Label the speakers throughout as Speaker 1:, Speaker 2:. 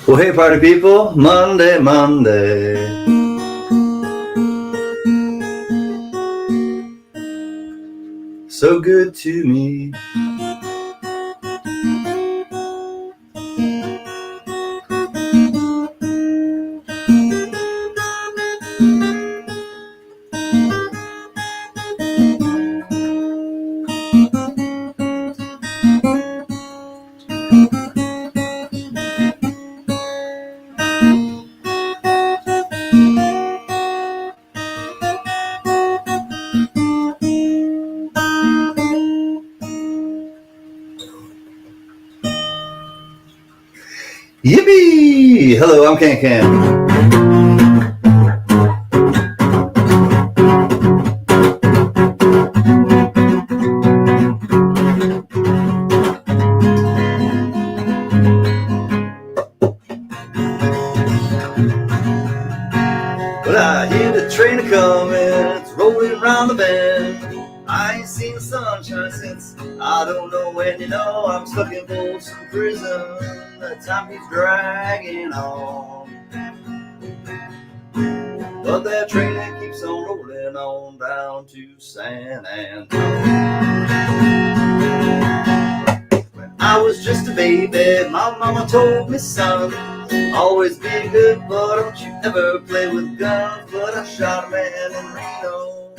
Speaker 1: Well, hey, party people, Monday, Monday. So good to me. Yippee! Hello, I'm CanCan. Well, I hear the train a-comin', it's rolling around the bend. I ain't seen the sunshine since I don't know when. You know I'm stuck in Folsom Prison, the time keeps dragging on. But that train that keeps on rolling on down to San Antonio. When I was just a baby, my mama told me, son, always be good, but don't you ever play with guns. But I shot a man in Reno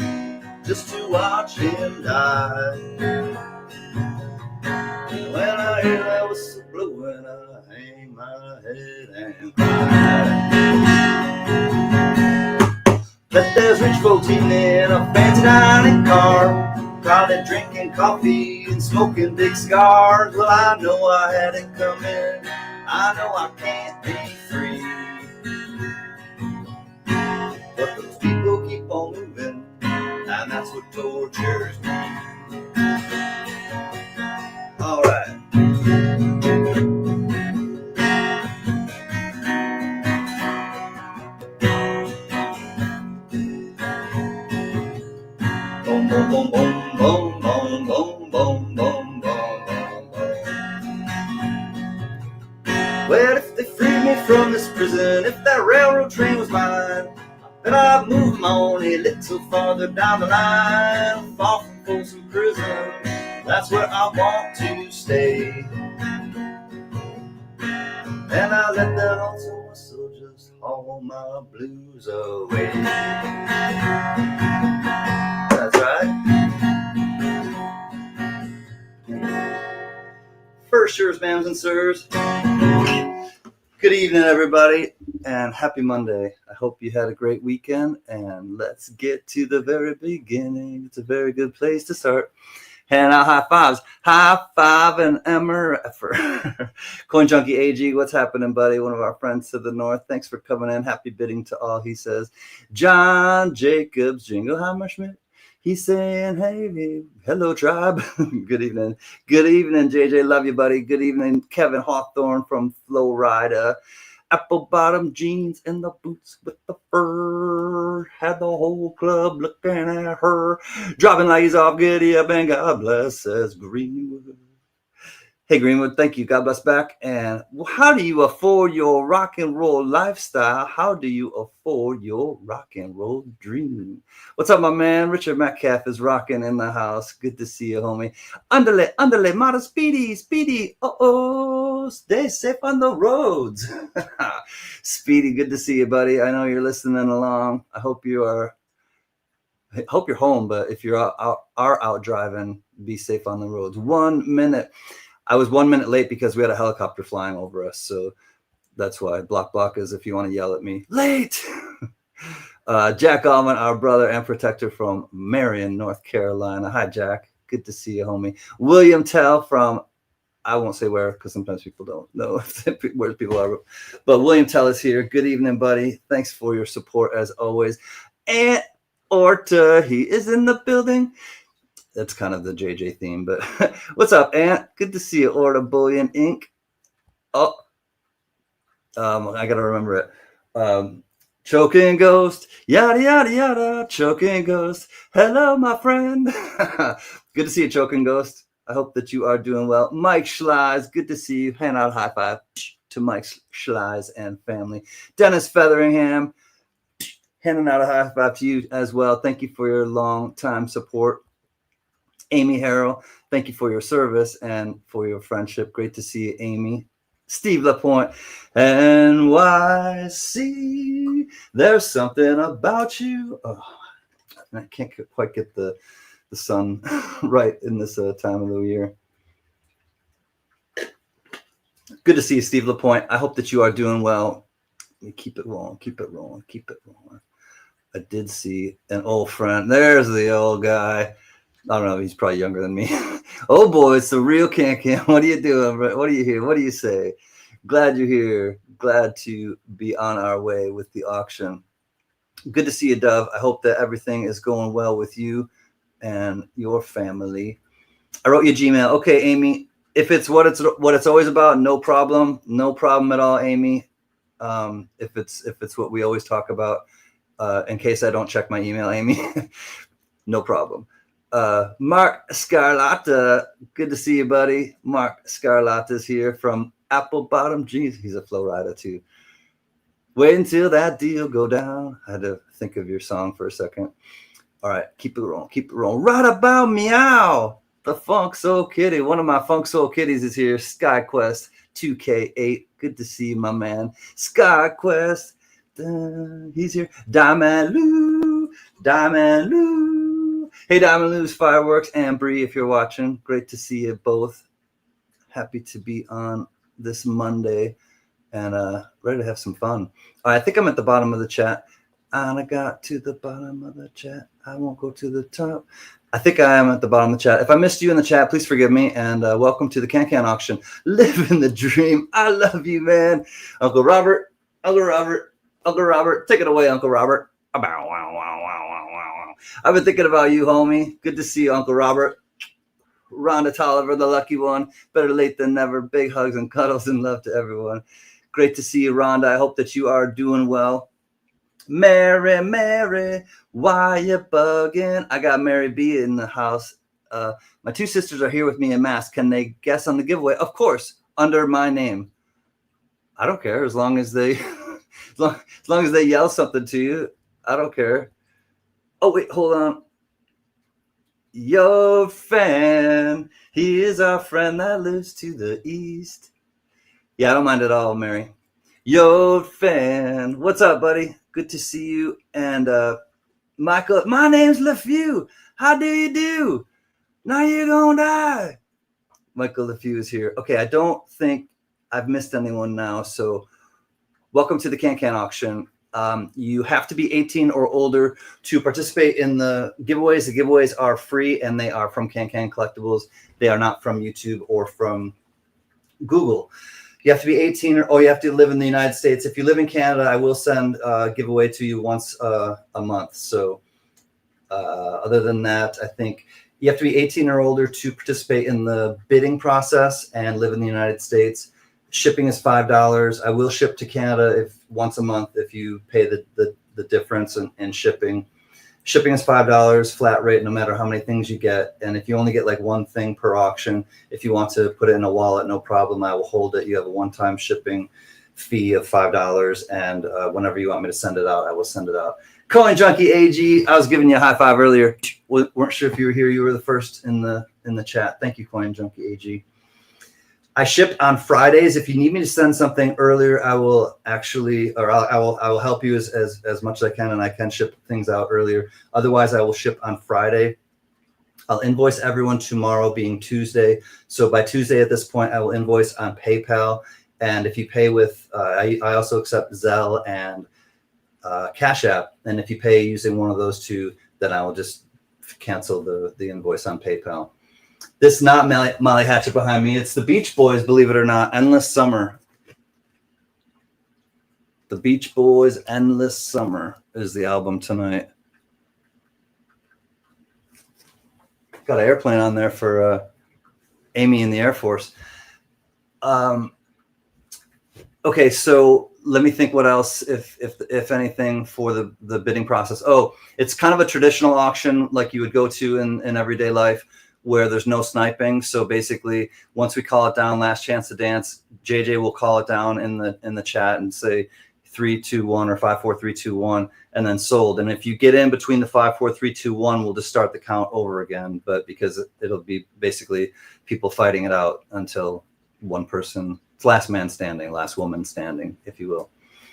Speaker 1: just to watch him die. When I hear that whistle blowing, I hang my head and cry. But there's rich folks eating in a fancy dining car, probably drinking coffee and smoking big cigars. Well, I know I had it coming, I know I can't be free. But those people keep on moving, and that's what tortures me. All right. Boom, boom, boom, boom, boom, boom, boom, boom, boom, boom, boom. Well, if they freed me from this prison, if that railroad train was mine, then I'd move my own a little farther down the line, far from Folsom Prison. That's where I want to stay. And I let that also whistle just haul my blues away. That's right. First, yours, ma'ams and sirs. Good evening, everybody, and happy Monday. I hope you had a great weekend, and let's get to the very beginning. It's a very good place to start. Hand out high fives. High five and MRF. Coin Junkie AG, what's happening, buddy? One of our friends to the north. Thanks for coming in. Happy bidding to all, he says. John Jacobs, Jingleheimer Schmidt. He's saying, hey, hello, tribe. Good evening. Good evening, JJ. Love you, buddy. Good evening, Kevin Hawthorne from Florida. Apple bottom jeans and the boots with the fur. Had the whole club looking at her. Dropping lights off, giddy up, and God bless, says Greenwood. Hey, Greenwood, thank you. God bless back. And how do you afford your rock and roll lifestyle? How do you afford your rock and roll dream? What's up, my man? Richard Metcalf is rocking in the house. Good to see you, homie. Underlay, model, speedy. Uh-oh, stay safe on the roads. Speedy, good to see you, buddy. I know you're listening along. I hope you're home, but if you're out driving, be safe on the roads. 1 minute. I was 1 minute late because we had a helicopter flying over us. So that's why. Block is if you want to yell at me. Late! Jack Allman, our brother and protector from Marion, North Carolina. Hi, Jack. Good to see you, homie. William Tell from, I won't say where because sometimes people don't know where people are. But William Tell is here. Good evening, buddy. Thanks for your support as always. Aunt Orta, he is in the building. That's kind of the JJ theme, but what's up, Ant? Good to see you, Orta Bullion Inc. Oh, I gotta remember it. Choking Ghost, yada yada yada. Choking Ghost, hello, my friend. Good to see you, Choking Ghost. I hope that you are doing well. Mike Schleiz, good to see you. Hand out a high five to Mike Schleiz and family. Dennis Featheringham, handing out a high five to you as well. Thank you for your long time support. Amy Harrell, thank you for your service and for your friendship. Great to see you, Amy. Steve Lapointe, NYC, there's something about you. Oh, I can't quite get the sun right in this time of the year. Good to see you, Steve Lapointe. I hope that you are doing well. Keep it rolling, keep it rolling, keep it rolling. I did see an old friend. There's the old guy. I don't know. He's probably younger than me. Oh boy, it's the real CanCan. What are you doing? What are you here? What do you say? Glad you're here. Glad to be on our way with the auction. Good to see you, Dove. I hope that everything is going well with you and your family. I wrote you a Gmail. Okay, Amy. If it's what it's always about, no problem. No problem at all, Amy. If it's what we always talk about, in case I don't check my email, Amy, no problem. Mark Scarlatta, good to see you, buddy. Mark Scarlatta's here from Apple Bottom. Jeez, he's a flow rider too. Wait until that deal go down. I had to think of your song for a second. All right, keep it rolling, keep it rolling. Right about meow. The Funk Soul Kitty. One of my Funk Soul Kitties is here. SkyQuest 2K8. Good to see you, my man. SkyQuest. He's here. Diamond Lou. Diamond Lou. Hey, Diamond Lou's Fireworks and Bree, if you're watching. Great to see you both. Happy to be on this Monday and ready to have some fun. I think I'm at the bottom of the chat. And I got to the bottom of the chat. I won't go to the top. I think I am at the bottom of the chat. If I missed you in the chat, please forgive me. And welcome to the CanCan auction. Living the dream. I love you, man. Uncle Robert. Uncle Robert. Uncle Robert. Take it away, Uncle Robert. I've been thinking about you, homie. Good to see you, Uncle Robert. Rhonda Tolliver, the lucky one. Better late than never. Big hugs and cuddles and love to everyone. Great to see you, Rhonda. I hope that you are doing well. Mary, Mary, why you bugging? I got Mary B in the house. My two sisters are here with me in mask. Can they guess on the giveaway? Of course, under my name. I don't care as long as they, as long as they yell something to you. I don't care. Oh wait, hold on. Your fan, he is our friend that lives to the east. Yeah, I don't mind at all, Mary. Your fan, what's up, buddy? Good to see you. And Michael, my name's LeFew. How do you do? Now you're gonna die. Michael LeFew is here. Okay, I don't think I've missed anyone now. So welcome to the CanCan auction. You have to be 18 or older to participate in the giveaways. The giveaways are free and they are from CanCan Collectibles. They are not from YouTube or from Google. You have to be 18 or you have to live in the United States. If you live in Canada, I will send a giveaway to you once a month. So other than that, I think you have to be 18 or older to participate in the bidding process and live in the United States. Shipping is $5. I will ship to Canada once a month if you pay the difference in shipping. Shipping is $5 flat rate, no matter how many things you get. And if you only get like one thing per auction, if you want to put it in a wallet, no problem. I will hold it. You have a one-time shipping fee of $5. And whenever you want me to send it out, I will send it out. Coin Junkie AG, I was giving you a high five earlier. Weren't sure if you were here. You were the first in the chat. Thank you, Coin Junkie AG. I ship on Fridays. If you need me to send something earlier, I will actually, or I will help you as much as I can, and I can ship things out earlier. Otherwise, I will ship on Friday. I'll invoice everyone tomorrow being Tuesday. So by Tuesday at this point, I will invoice on PayPal. And if you pay with, I also accept Zelle and Cash App. And if you pay using one of those two, then I will just cancel the invoice on PayPal. This is not Molly Hatchet behind me. It's the Beach Boys, believe it or not. Endless Summer. The Beach Boys, Endless Summer is the album tonight. Got an airplane on there for Amy in the Air Force. Okay, so let me think what else, if anything, for the bidding process. Oh, it's kind of a traditional auction like you would go to in everyday life. where there's no sniping. So basically, once we call it down, last chance to dance, JJ will call it down in the chat and say 3, 2, 1 or 5, 4, 3, 2, 1, and then sold. And if you get in between the 5, 4, 3, 2, 1, we'll just start the count over again. But because it'll be basically people fighting it out until one person, it's last man standing, last woman standing, if you will.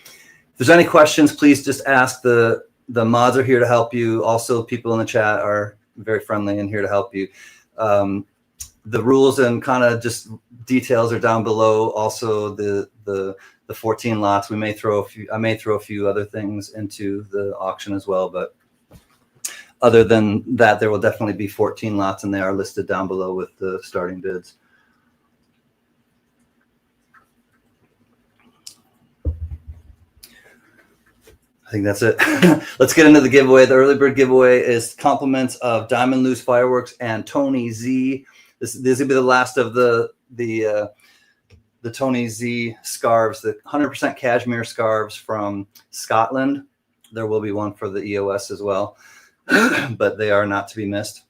Speaker 1: If there's any questions, please just ask. The mods are here to help you. Also, people in the chat are very friendly and here to help you. The rules and kind of just details are down below. Also, the 14 lots. I may throw a few other things into the auction as well, but other than that, there will definitely be 14 lots, and they are listed down below with the starting bids. I think that's it. Let's get into the giveaway. The early bird giveaway is compliments of Diamond Loose Fireworks and Tony Z. This will be the last of the Tony Z scarves, the 100% cashmere scarves from Scotland. There will be one for the EOS as well, but they are not to be missed.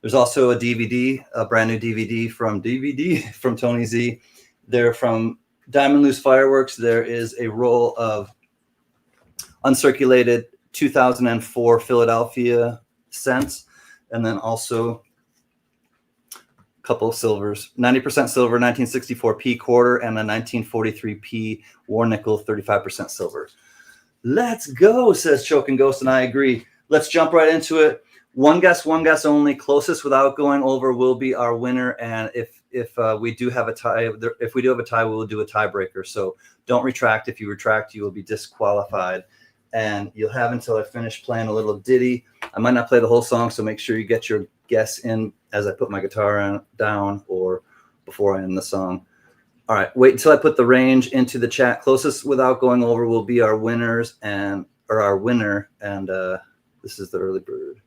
Speaker 1: There's also a DVD, a brand new DVD from Tony Z. They're from Diamond Loose Fireworks. There is a roll of uncirculated 2004 Philadelphia cents, and then also a couple of silvers, 90% silver 1964 P quarter and a 1943 P war nickel 35% silver. Let's go, says Choking Ghost, and I agree. Let's jump right into it. One guess only. Closest without going over will be our winner. And if we do have a tie, we will do a tiebreaker. So don't retract. If you retract, you will be disqualified. And you'll have until I finish playing a little ditty. I might not play the whole song, so make sure you get your guess in as I put my guitar down or before I end the song. All right, wait until I put the range into the chat. Closest without going over will be our winners or our winner, and this is the early bird.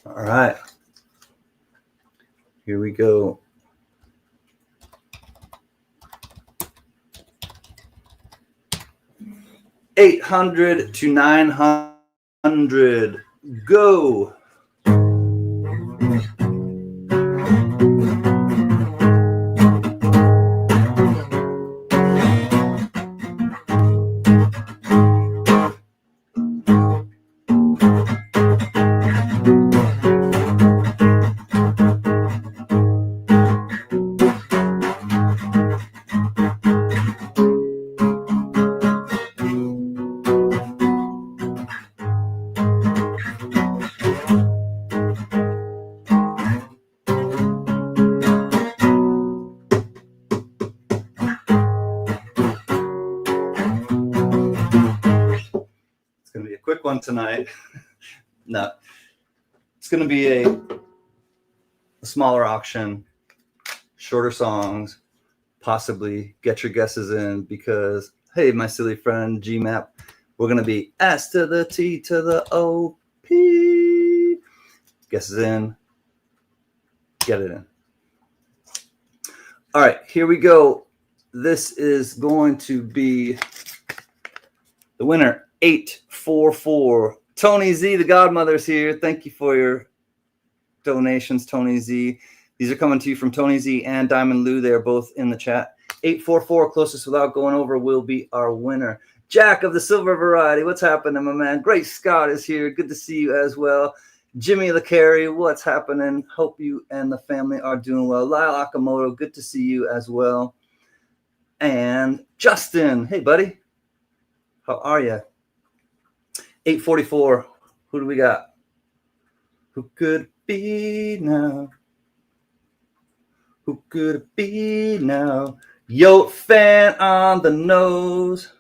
Speaker 1: All right, here we go. $800 to $900. Go. Tonight. No, it's going to be a smaller auction, shorter songs, possibly get your guesses in because, hey, my silly friend GMAP, we're going to be S to the T to the O P. Guesses in, get it in. All right, here we go. This is going to be the winner. 844. Tony Z, the godmother's here. Thank you for your donations, Tony Z. These are coming to you from Tony Z and Diamond Lou. They are both in the chat. 844, closest without going over, will be our winner. Jack of the Silver Variety, what's happening, my man? Great Scott is here. Good to see you as well. Jimmy LeCarry, what's happening? Hope you and the family are doing well. Lyle Akamoto, good to see you as well. And Justin, hey, buddy. How are you? 844. Who do we got? Who could it be now? Who could it be now? Yote fan on the nose.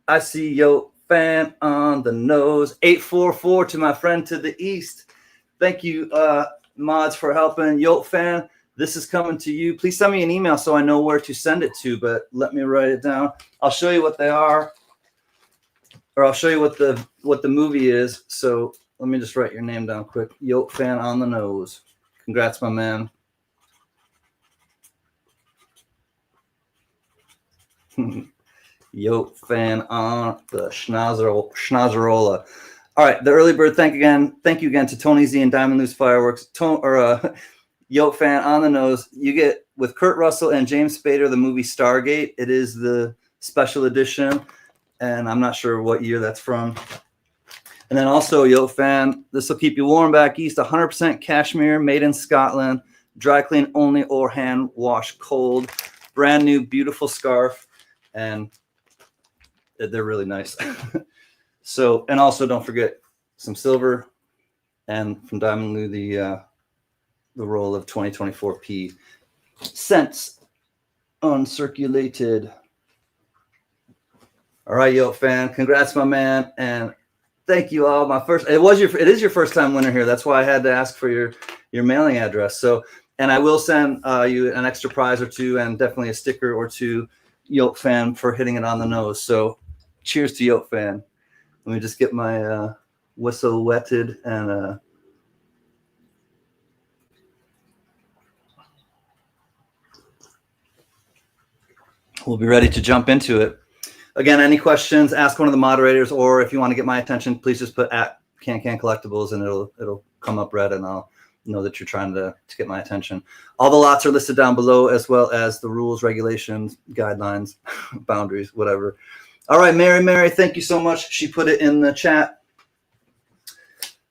Speaker 1: I see Yote fan on the nose. 844 to my friend to the east. Thank you, mods, for helping. Yote fan, this is coming to you. Please send me an email so I know where to send it to, but let me write it down. I'll show you what they are. Or I'll show you what the movie is. So Let me just write your name down quick. Yoke fan on the nose. Congrats, my man. Yoke fan on the schnozzerola. All right, the early bird. Thank you again to Tony Z and Diamond Loose Fireworks. Yoke fan on the nose. You get with Kurt Russell and James Spader the movie Stargate. It is the special edition, and I'm not sure what year that's from. And then also, Yoke fan, this will keep you warm back east. 100% cashmere, made in Scotland, dry clean only or hand wash cold. Brand new, beautiful scarf, and they're really nice. So, and also don't forget some silver, and from Diamond Lou the roll of 2024 P cents uncirculated. All right, Yoke fan, congrats, my man, and thank you all. It is your first time winner here. That's why I had to ask for your mailing address. So, and I will send you an extra prize or two, and definitely a sticker or two, Yoke fan, for hitting it on the nose. So, cheers to Yoke fan. Let me just get my whistle wetted, and we'll be ready to jump into it. Again, any questions, ask one of the moderators, or if you want to get my attention, please just put at CanCan Collectibles, and it'll come up red, and I'll know that you're trying to get my attention. All the lots are listed down below, as well as the rules, regulations, guidelines, boundaries, whatever. All right, Mary, thank you so much. She put it in the chat.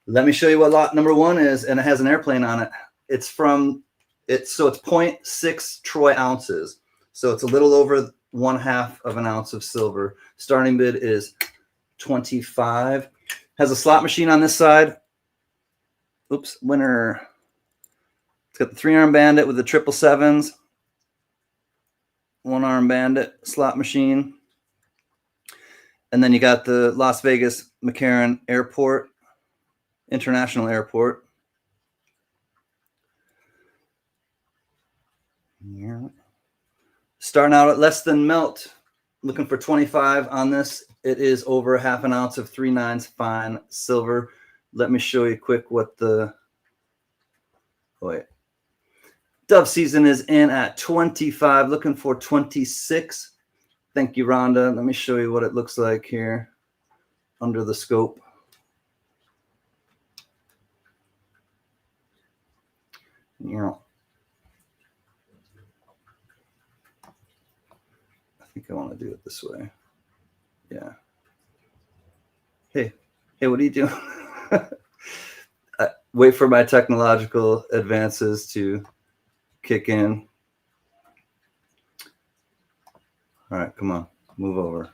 Speaker 1: Let me show you what lot number 1 is, and it has an airplane on it. It's 0.6 troy ounces. So it's a little over 1/2 of an ounce of silver. Starting bid is 25. Has a slot machine on this side. Oops, winner. It's got the 3-arm bandit with the 777s. 1-arm bandit slot machine. And then you got the Las Vegas McCarran Airport, International Airport. Yeah. Starting out at less than melt, looking for 25 on this. It is over 1/2 ounce of 3/9 fine silver. Let me show you quick what the dove season is in at 25, looking for 26. Thank you, Rhonda. Let me show you what it looks like here under the scope. Yeah. I think I want to do it this way. Yeah. Hey, what are you doing? Wait for my technological advances to kick in. All right, come on, move over.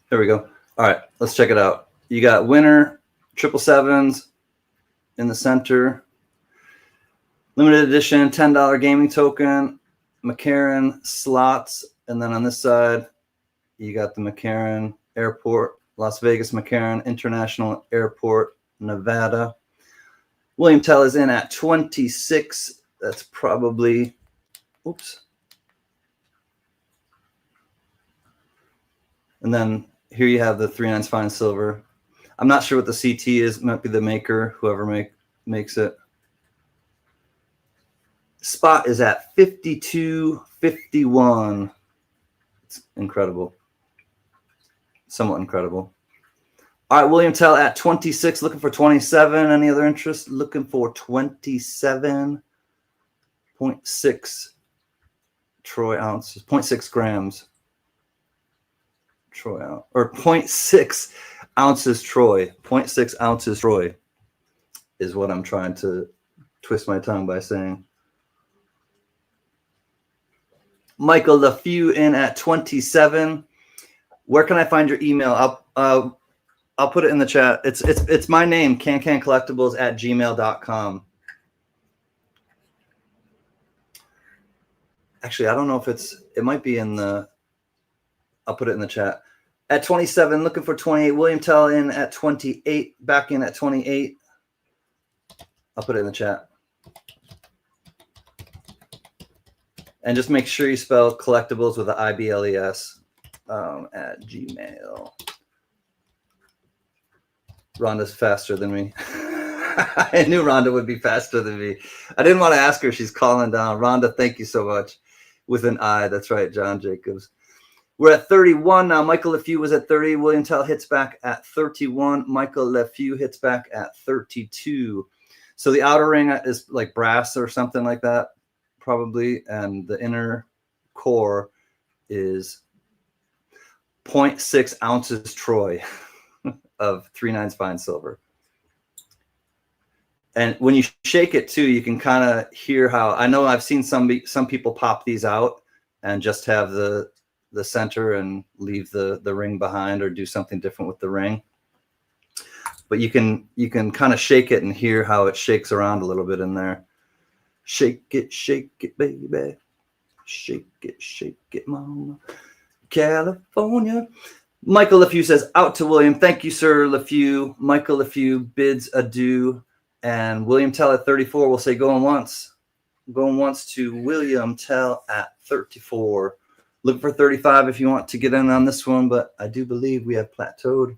Speaker 1: There we go. All right, let's check it out. You got winner, 777s in the center. Limited edition, $10 gaming token, McCarran slots, and then on this side, you got the McCarran Airport, Las Vegas McCarran International Airport, Nevada. William Tell is in at 26. That's probably, oops. And then here you have the 3/9 fine silver. I'm not sure what the CT is. It might be the maker, whoever makes it. Spot is at 52.51. It's incredible. Somewhat incredible. All right, William Tell at 26, looking for 27. Any other interest? Looking for 27.6 troy ounces, 0.6 grams. Troy ounce, or 0.6 ounces troy. 0.6 ounces troy is what I'm trying to twist my tongue by saying. Michael LaFew in at 27. Where can I find your email? I'll put it in the chat. It's my name, cancancollectibles@gmail.com. Actually, I don't know if it might be in the, I'll put it in the chat. At 27, looking for 28. William Tell in at 28. Back in at 28. I'll put it in the chat. And just make sure you spell collectibles with an IBLES at Gmail. Rhonda's faster than me. I knew Rhonda would be faster than me. I didn't want to ask her. She's calling down. Rhonda, thank you so much. With an I. That's right, John Jacobs. We're at 31 now. Michael LeFew was at 30. William Tell hits back at 31. Michael LeFew hits back at 32. So the outer ring is like brass or something like that, probably. And the inner core is 0.6 ounces Troy of 3/9 fine silver. And when you shake it too, you can kind of hear how, I know I've seen some people pop these out and just have the center and leave the ring behind, or do something different with the ring. But you can kind of shake it and hear how it shakes around a little bit in there. Shake it, baby. Shake it, mama. California. Michael LeFew says, out to William. Thank you, sir, LeFew. Michael LeFew bids adieu. And William Tell at 34 will say going once. Going once to William Tell at 34. Look for 35 if you want to get in on this one, but I do believe we have plateaued.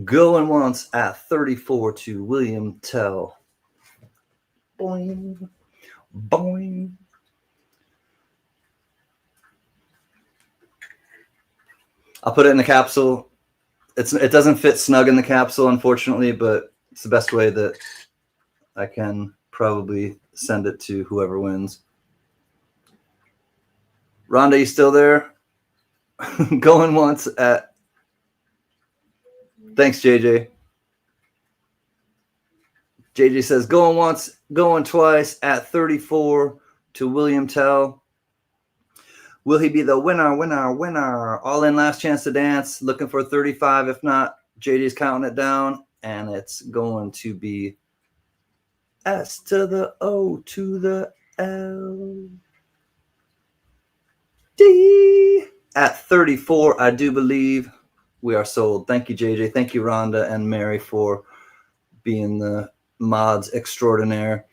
Speaker 1: Going once at 34 to William Tell. Boing. Boing. I'll put it in the capsule. It doesn't fit snug in the capsule, unfortunately, but it's the best way that I can probably send it to whoever wins. Rhonda, you still there? Going once at... Thanks, JJ. JJ says, going once, going twice at 34 to William Tell. Will he be the winner, winner, winner? All in, last chance to dance. Looking for 35. If not, JJ's counting it down. And it's going to be S to the O to the L. D. At 34, I do believe we are sold. Thank you, JJ. Thank you, Rhonda and Mary, for being the mods extraordinaire.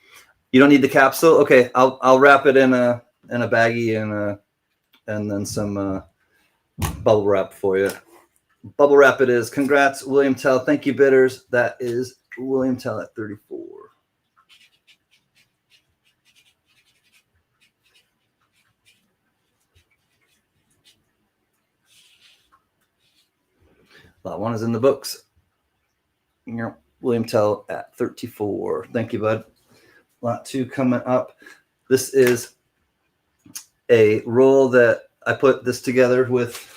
Speaker 1: You don't need the capsule? Okay, I'll wrap it in a baggie and then some bubble wrap for you. Bubble wrap it is. Congrats, William Tell. Thank you, bidders. That is William Tell at 34. Lot one is in the books. William Tell at 34. Thank you, bud. Lot two coming up. This is a roll that I put this together with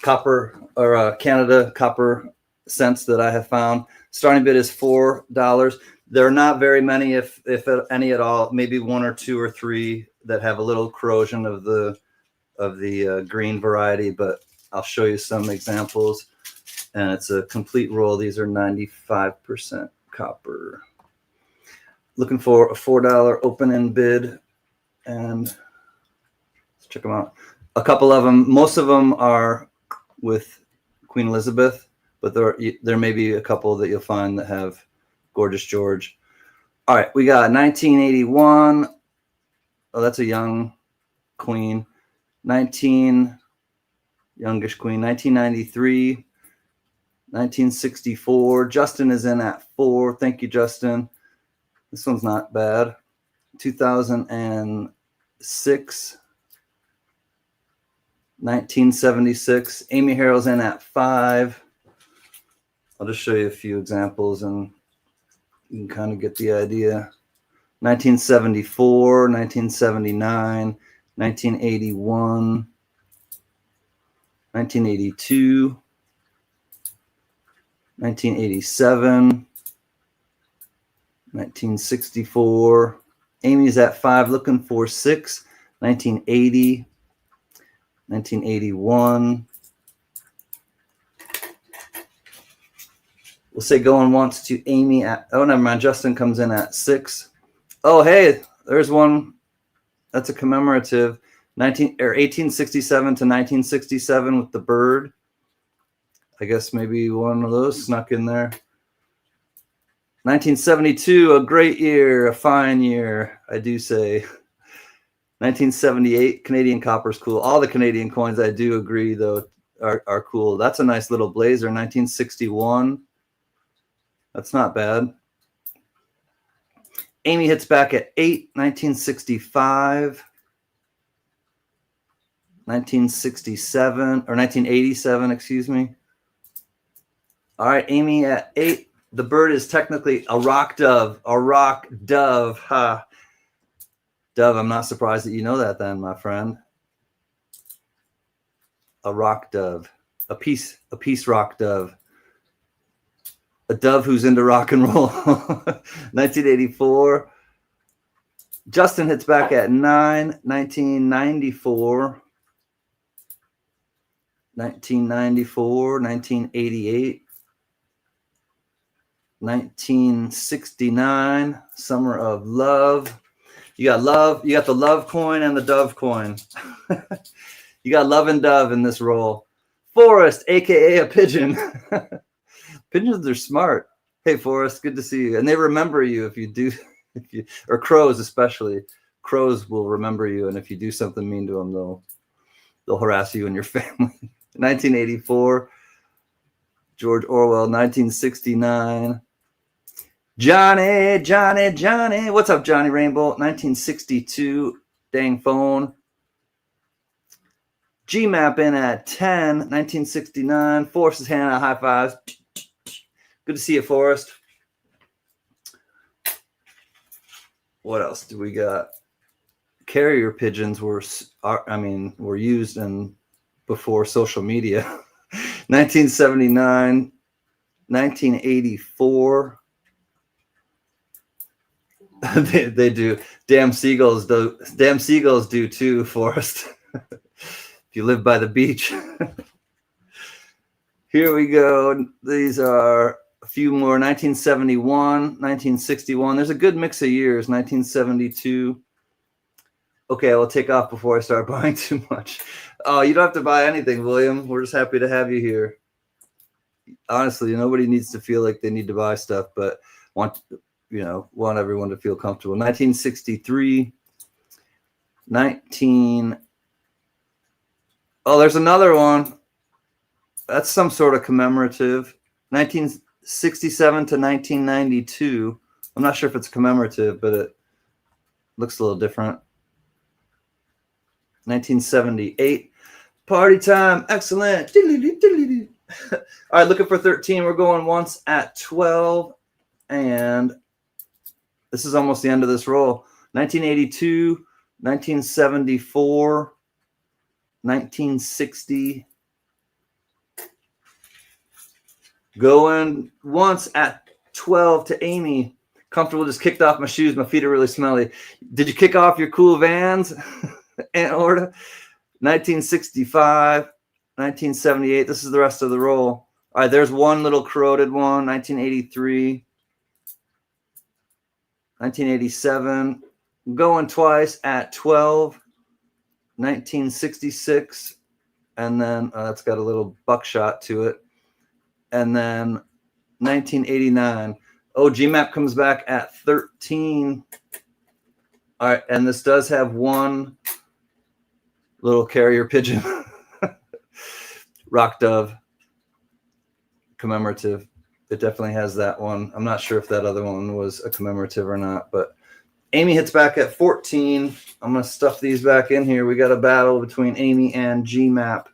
Speaker 1: copper or Canada copper cents that I have found. Starting bid is $4. There are not very many, if any at all, maybe one or two or three that have a little corrosion of the green variety, but I'll show you some examples. And it's a complete roll. These are 95% copper. Looking for a $4 open-end bid, and let's check them out. A couple of them, most of them are with Queen Elizabeth, but there may be a couple that you'll find that have Gorgeous George. All right, we got 1981. Oh, that's a young queen. Youngish queen. 1993. 1964. Justin is in at 4. Thank you, Justin. This one's not bad. 2006. 1976. Amy Harrell's in at 5. I'll just show you a few examples and you can kind of get the idea. 1974, 1979, 1981, 1982, 1987, 1964. Amy's at 5, looking for 6. 1980, 1981. We'll say going once to Amy at, oh, never mind. Justin comes in at 6. Oh, hey, there's one. That's a commemorative 1867 to 1967 with the bird. I guess maybe one of those snuck in there. 1972, a great year, a fine year, I do say. 1978, Canadian copper's cool. All the Canadian coins, I do agree, though, are cool. That's a nice little blazer. 1961. That's not bad. Amy hits back at 8. 1965. 1967, or 1987, excuse me. All right, Amy at 8. The bird is technically a rock dove. A rock dove. Ha. Dove, I'm not surprised that you know that then, my friend. A rock dove. A peace rock dove. A dove who's into rock and roll. 1984. Justin hits back at 9. 1994. 1994, 1988, 1969, Summer of Love. You got love. You got the love coin and the dove coin. You got love and dove in this roll. Forrest, aka a pigeon. Pigeons are smart. Hey, Forrest, good to see you. And they remember you if you do, or crows especially. Crows will remember you, and if you do something mean to them, they'll harass you and your family. 1984, George Orwell. 1969, Johnny. What's up, Johnny Rainbow? 1962, dang phone. GMAP in at 10. 1969, Forrest is handing out high fives. Good to see you, Forrest. What else do we got? Carrier pigeons were used in before social media. 1979, 1984. they do. Damn seagulls do too, Forrest. If you live by the beach. Here we go. These are a few more. 1971, 1961. There's a good mix of years. 1972. Okay, I will take off before I start buying too much. Oh, you don't have to buy anything, William. We're just happy to have you here. Honestly, nobody needs to feel like they need to buy stuff, but want everyone to feel comfortable. 1963, Oh, there's another one. That's some sort of commemorative. 1967 to 1992. I'm not sure if it's commemorative, but it looks a little different. 1978. Party time. Excellent. All right, looking for 13. We're going once at 12. And this is almost the end of this roll. 1982, 1974, 1960. Going once at 12 to Amy. Comfortable, just kicked off my shoes. My feet are really smelly. Did you kick off your cool Vans? In order. 1965, 1978. This is the rest of the roll. All right, there's one little corroded one. 1983, 1987. Going twice at 12. 1966, and then that's got a little buckshot to it. And then 1989. Oh, GMAP comes back at 13. All right, and this does have one little carrier pigeon. Rock dove commemorative. It definitely has that one. I'm not sure if that other one was a commemorative or not, but Amy hits back at 14. I'm going to stuff these back in here. We got a battle between Amy and GMAP.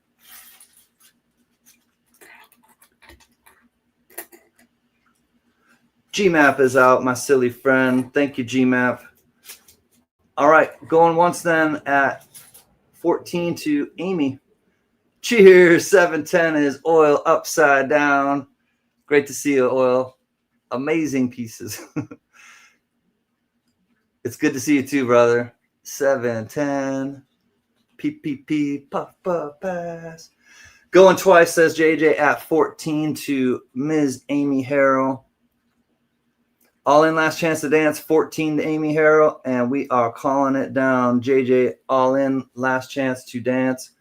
Speaker 1: GMAP is out, my silly friend. Thank you, GMAP. All right, going once then at 14 to Amy. Cheers. 710 is Oil upside down. Great to see you, Oil. Amazing pieces. It's good to see you too, brother. 710. PPP. Puff, puff, pass. Going twice, says JJ, at 14 to Ms. Amy Harrell. All in, last chance to dance, 14 to Amy Harrell, and we are calling it down. JJ, all in, last chance to dance.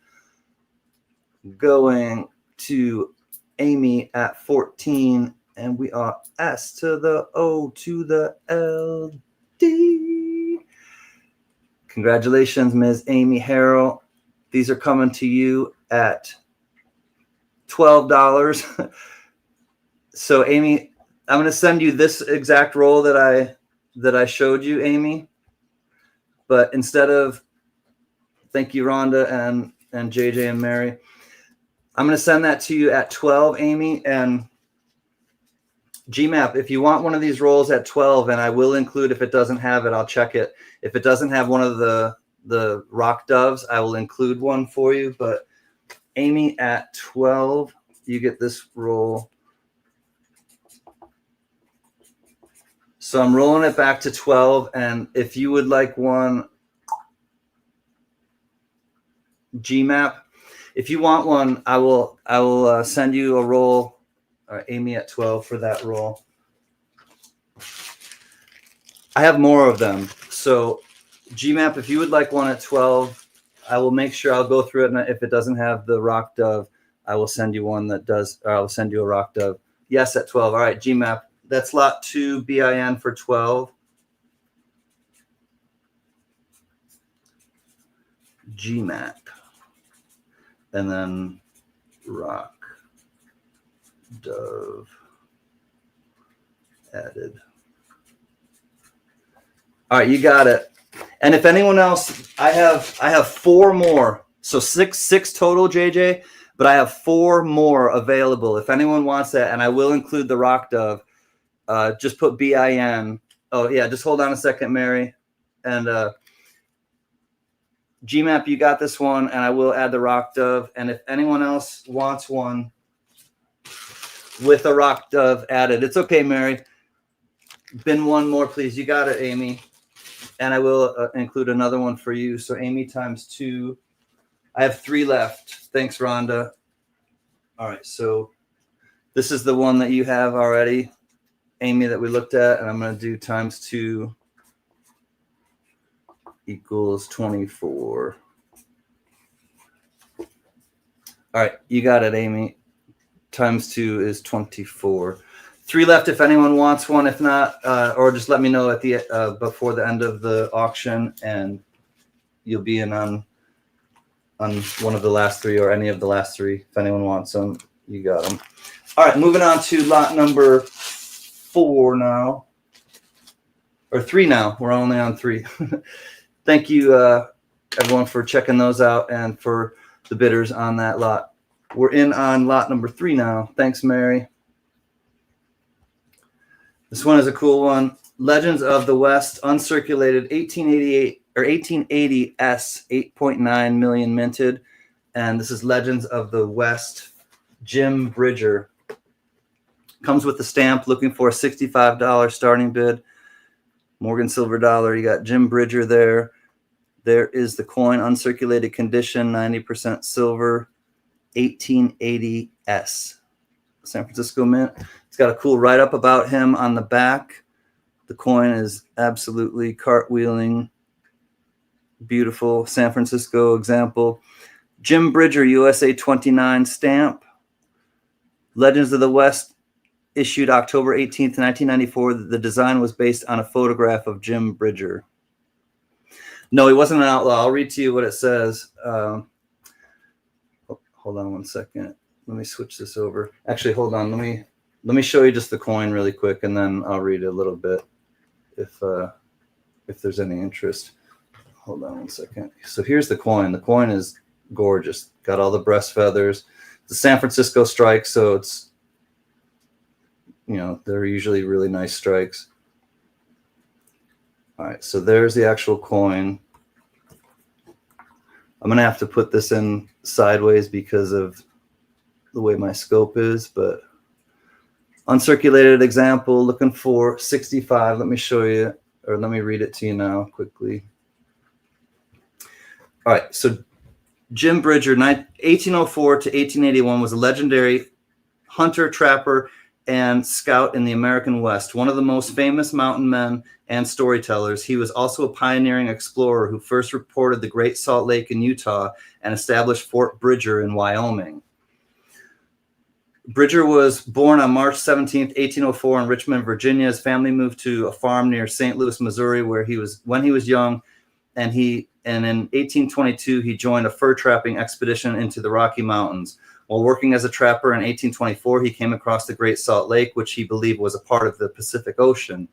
Speaker 1: Going to Amy at 14, and we are S to the O to the L D. Congratulations, Ms. Amy Harrell. These are coming to you at $12. So Amy, I'm going to send you this exact roll that I showed you, Amy. But instead of, thank you, Rhonda and JJ and Mary, I'm going to send that to you at 12, Amy. And GMAP, if you want one of these rolls at 12, and I will include, if it doesn't have it, I'll check it. If it doesn't have one of the rock doves, I will include one for you. But Amy, at 12, you get this roll. So I'm rolling it back to 12, and if you would like one, GMAP, if you want one, I will send you a roll, Amy, at 12 for that roll. I have more of them. So GMAP, if you would like one at 12, I will make sure I'll go through it. And if it doesn't have the rock dove, I will send you one that does, or I'll send you a rock dove. Yes, at 12. All right, GMAP. That's lot 2 BIN for 12. GMAP. And then rock dove added. All right, you got it. And if anyone else, I have 4 more. So six total, JJ, but I have 4 more available. If anyone wants that, and I will include the rock dove, just put BIN. Oh yeah, just hold on a second, Mary. And GMAP, you got this one, and I will add the rock dove. And if anyone else wants one with a rock dove added, it's okay, Mary. Bin one more, please. You got it, Amy. And I will include another one for you. So Amy times 2. I have 3 left. Thanks, Rhonda. All right, so this is the one that you have already, Amy, that we looked at, and I'm going to do times 2 equals 24. All right, you got it, Amy. Times 2 is 24. 3 left if anyone wants one. If not, or just let me know at the before the end of the auction, and you'll be in on one of the last 3 or any of the last 3. If anyone wants them, you got them. All right, moving on to lot number 4 now, or 3 now. We're only on 3. Thank you, everyone, for checking those out and for the bidders on that lot. We're in on lot number 3 now. Thanks, Mary. This one is a cool one. Legends of the West, uncirculated, 1888 or 1880 S, 8.9 million minted. And this is Legends of the West, Jim Bridger. Comes with the stamp, looking for a $65 starting bid. Morgan silver dollar. You got Jim Bridger there. There is the coin, uncirculated condition, 90% silver, 1880 S. San Francisco Mint. It's got a cool write-up about him on the back. The coin is absolutely cartwheeling. Beautiful San Francisco example. Jim Bridger, USA 29 stamp. Legends of the West, issued October 18th, 1994. The design was based on a photograph of Jim Bridger. No, he wasn't an outlaw. I'll read to you what it says. Hold on one second. Let me switch this over. Actually, hold on. Let me show you just the coin really quick, and then I'll read a little bit if there's any interest. Hold on one second. So here's the coin. The coin is gorgeous. Got all the breast feathers. The San Francisco strike, so it's, you know, they're usually really nice strikes. All right, so there's the actual coin. I'm gonna have to put this in sideways because of the way my scope is, but uncirculated example, looking for 65. Let me show you, or let me read it to you now quickly. All right, so Jim Bridger, 1804 to 1881, was a legendary hunter, trapper, and scout in the American West, one of the most famous mountain men and storytellers. He was also a pioneering explorer who first reported the Great Salt Lake in Utah and established Fort Bridger in Wyoming. Bridger was born on March 17th, 1804 in Richmond, Virginia. His family moved to a farm near St. Louis, Missouri, when he was young, and he And in 1822, he joined a fur trapping expedition into the Rocky Mountains. While working as a trapper in 1824, he came across the Great Salt Lake, which he believed was a part of the Pacific Ocean,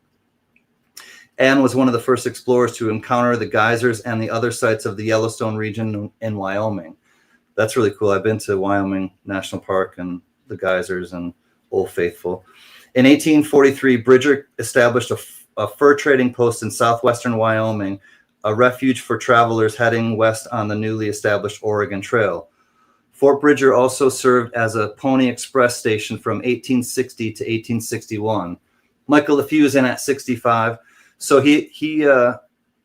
Speaker 1: and was one of the first explorers to encounter the geysers and the other sites of the Yellowstone region in Wyoming. That's really cool. I've been to Wyoming National Park and the geysers and Old Faithful. In 1843, Bridger established a fur trading post in southwestern Wyoming, a refuge for travelers heading west on the newly established Oregon Trail. Fort Bridger also served as a Pony Express station from 1860 to 1861. Michael LeFew is in at 65. So he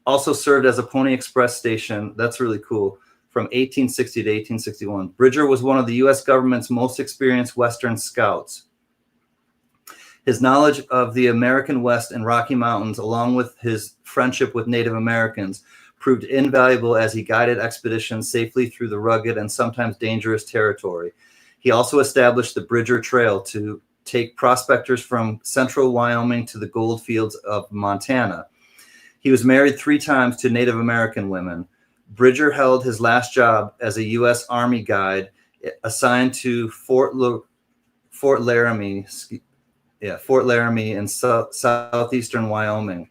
Speaker 1: also served as a Pony Express station. That's really cool. From 1860 to 1861. Bridger was one of the U.S. government's most experienced Western scouts. His knowledge of the American West and Rocky Mountains, along with his friendship with Native Americans, proved invaluable as he guided expeditions safely through the rugged and sometimes dangerous territory. He also established the Bridger Trail to take prospectors from central Wyoming to the gold fields of Montana. He was married 3 times to Native American women. Bridger held his last job as a U.S. Army guide assigned to Fort Laramie in southeastern Wyoming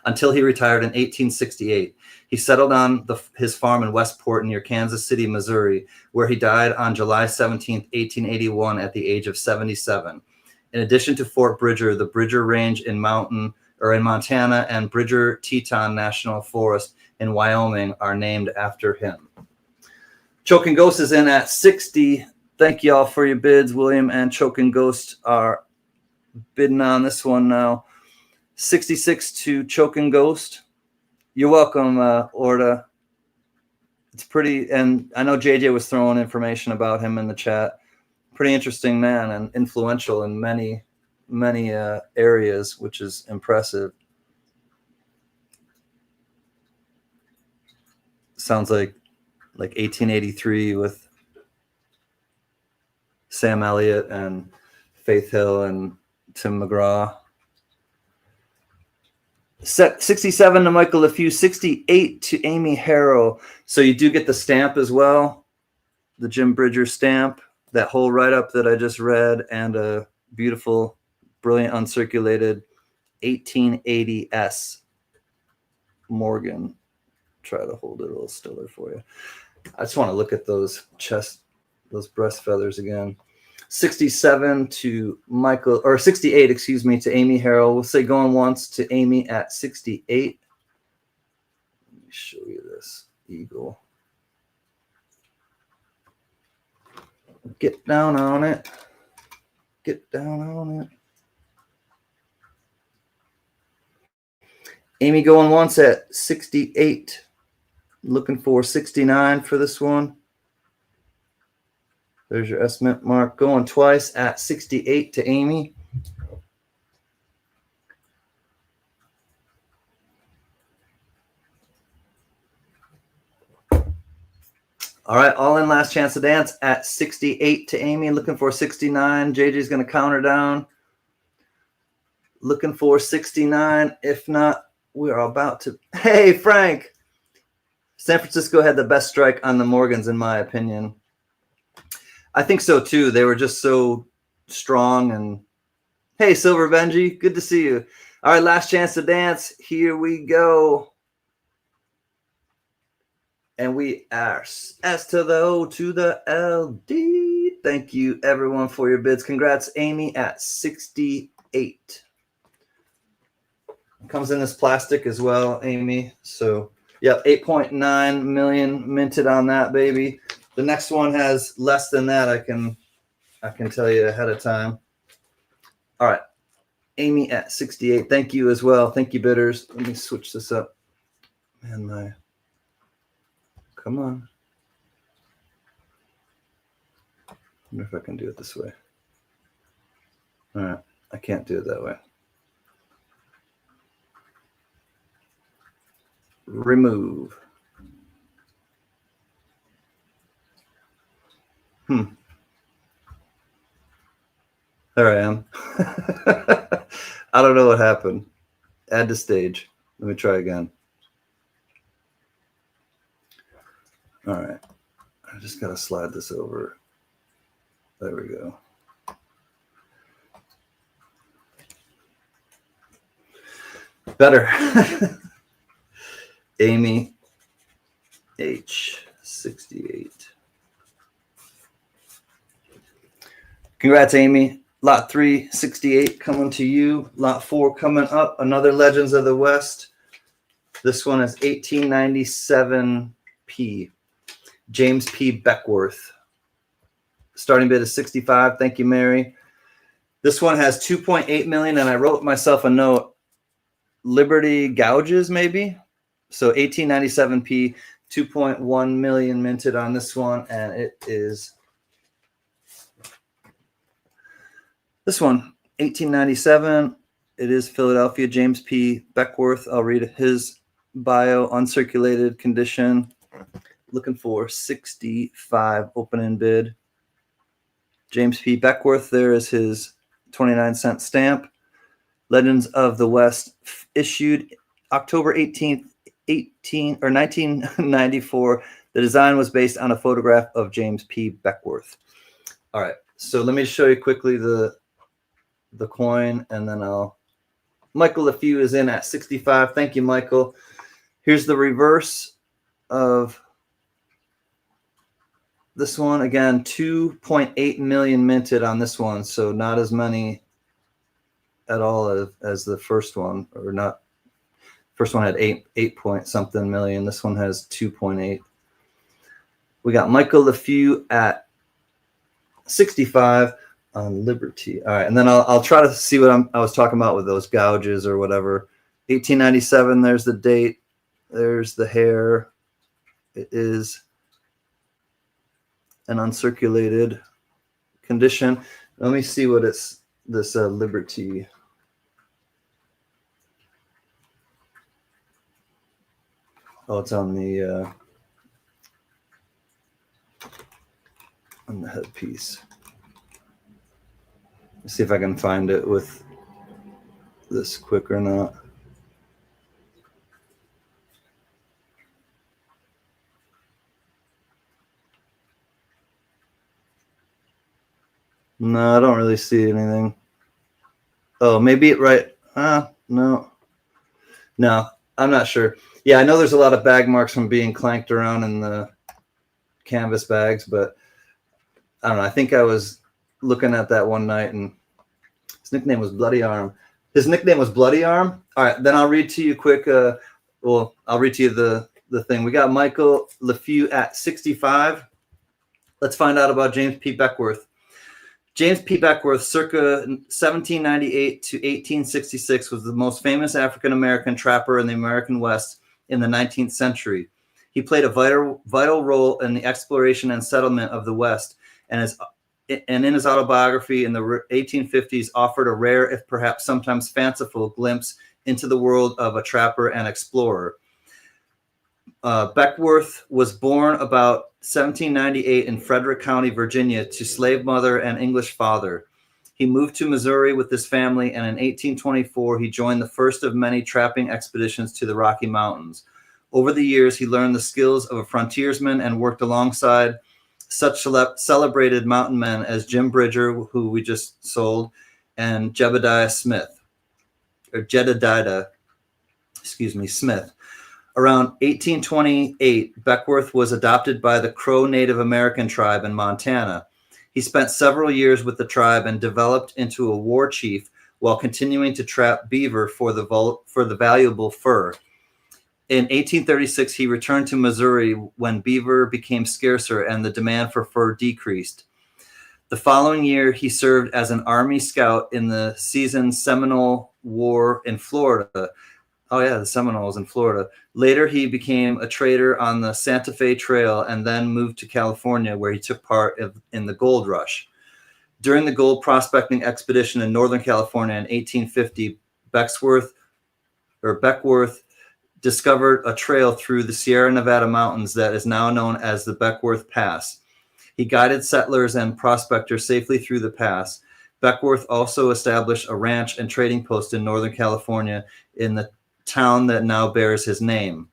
Speaker 1: until he retired in 1868. He settled on his farm in Westport near Kansas City, Missouri, where he died on July 17, 1881 at the age of 77. In addition to Fort Bridger, the Bridger Range in Montana and Bridger Teton National Forest in Wyoming are named after him. Choking Ghost is in at 60. Thank you all for your bids. William and Choking Ghost are bidding on this one now. 66 to Choking Ghost. You're welcome, Orda. It's pretty, and I know JJ was throwing information about him in the chat. Pretty interesting man and influential in many areas, which is impressive. Sounds like 1883 with Sam Elliott and Faith Hill and Tim McGraw. 67 to Michael LeFew, 68 to Amy Harrell. So you do get the stamp as well, the Jim Bridger stamp, that whole write-up that I just read, and a beautiful, brilliant, uncirculated 1880S Morgan. Try to hold it a little stiller for you. I just want to look at those breast feathers again. 67 to Michael, or 68, excuse me, to Amy Harrell. We'll say going once to Amy at 68. Let me show you this eagle. Get down on it. Get down on it. Amy going once at 68. Looking for 69 for this one. There's your estimate mark. Going twice at 68 to Amy. All right, all in, last chance to dance at 68 to Amy. Looking for 69. JJ's going to counter down. Looking for 69. If not, we're about to. Hey, Frank. San Francisco had the best strike on the Morgans, in my opinion. I think so, too. They were just so strong. And hey, Silver Benji, good to see you. All right, last chance to dance. Here we go. And we are S to the O to the LD. Thank you, everyone, for your bids. Congrats, Amy, at 68. Comes in this plastic as well, Amy. So, yeah, 8.9 million minted on that, baby. The next one has less than that, I can tell you ahead of time. All right, Amy at 68. Thank you as well. Thank you, bidders. Let me switch this up. Man, come on. I wonder if I can do it this way. All right, I can't do it that way. Remove. There I am. I don't know what happened. Add to stage. Let me try again. All right. I just got to slide this over. There we go. Better. Amy H. 68. Congrats, Amy. Lot 3, 68 coming to you. Lot 4 coming up. Another Legends of the West. This one is 1897P. James P. Beckwourth. Starting bid is 65. Thank you, Mary. This one has 2.8 million, and I wrote myself a note. Liberty gouges, maybe. So 1897P, 2.1 million minted on this one, and it is this one, 1897. It is Philadelphia, James P. Beckwourth. I'll read his bio. Uncirculated condition. Looking for 65 open-end bid. James P. Beckwourth, there is his 29-cent stamp. Legends of the West, issued October 18th, 1994. The design was based on a photograph of James P. Beckwourth. All right, so let me show you quickly the coin, and then Michael LeFew is in at 65. Thank you, Michael. Here's the reverse of this one. Again, 2.8 million minted on this one, so not as many at all as the first one, or not. First one had 8 point something million. This one has 2.8. We got Michael LeFew at 65 on Liberty. All right, and then I'll try to see what I was talking about with those gouges or whatever. 1897. There's the date. There's the hair. It is an uncirculated condition. Let me see what it's this Liberty. Oh, it's on the headpiece. Let's see if I can find it with this quick or not. No, I don't really see anything. Oh, maybe it right. No, I'm not sure. Yeah, I know there's a lot of bag marks from being clanked around in the canvas bags, but I don't know. I think I was looking at that one night, and his nickname was Bloody Arm. His nickname was Bloody Arm. All right, then I'll read to you quick. I'll read to you the thing. We got Michael LeFew at 65. Let's find out about James P. Beckwourth. James P. Beckwourth, circa 1798 to 1866, was the most famous African-American trapper in the American West in the 19th century. He played a vital role in the exploration and settlement of the West, and in his autobiography in the 1850s offered a rare, if perhaps sometimes fanciful, glimpse into the world of a trapper and explorer. Beckwourth was born about 1798 in Frederick County, Virginia, to slave mother and English father. He moved to Missouri with his family, and in 1824 he joined the first of many trapping expeditions to the Rocky Mountains. Over the years, he learned the skills of a frontiersman and worked alongside such celebrated mountain men as Jim Bridger, who we just sold, and Jedediah Smith. Around 1828, Beckwourth was adopted by the Crow Native American tribe in Montana. He spent several years with the tribe and developed into a war chief while continuing to trap beaver for the valuable fur. In 1836, he returned to Missouri when beaver became scarcer and the demand for fur decreased. The following year, he served as an Army scout in the seasoned Seminole War in Florida. Oh, yeah, the Seminoles in Florida. Later, he became a trader on the Santa Fe Trail and then moved to California, where he took part in the gold rush. During the gold prospecting expedition in Northern California in 1850, Beckwourth discovered a trail through the Sierra Nevada mountains that is now known as the Beckwourth Pass. He guided settlers and prospectors safely through the pass. Beckwourth also established a ranch and trading post in Northern California in the town that now bears his name.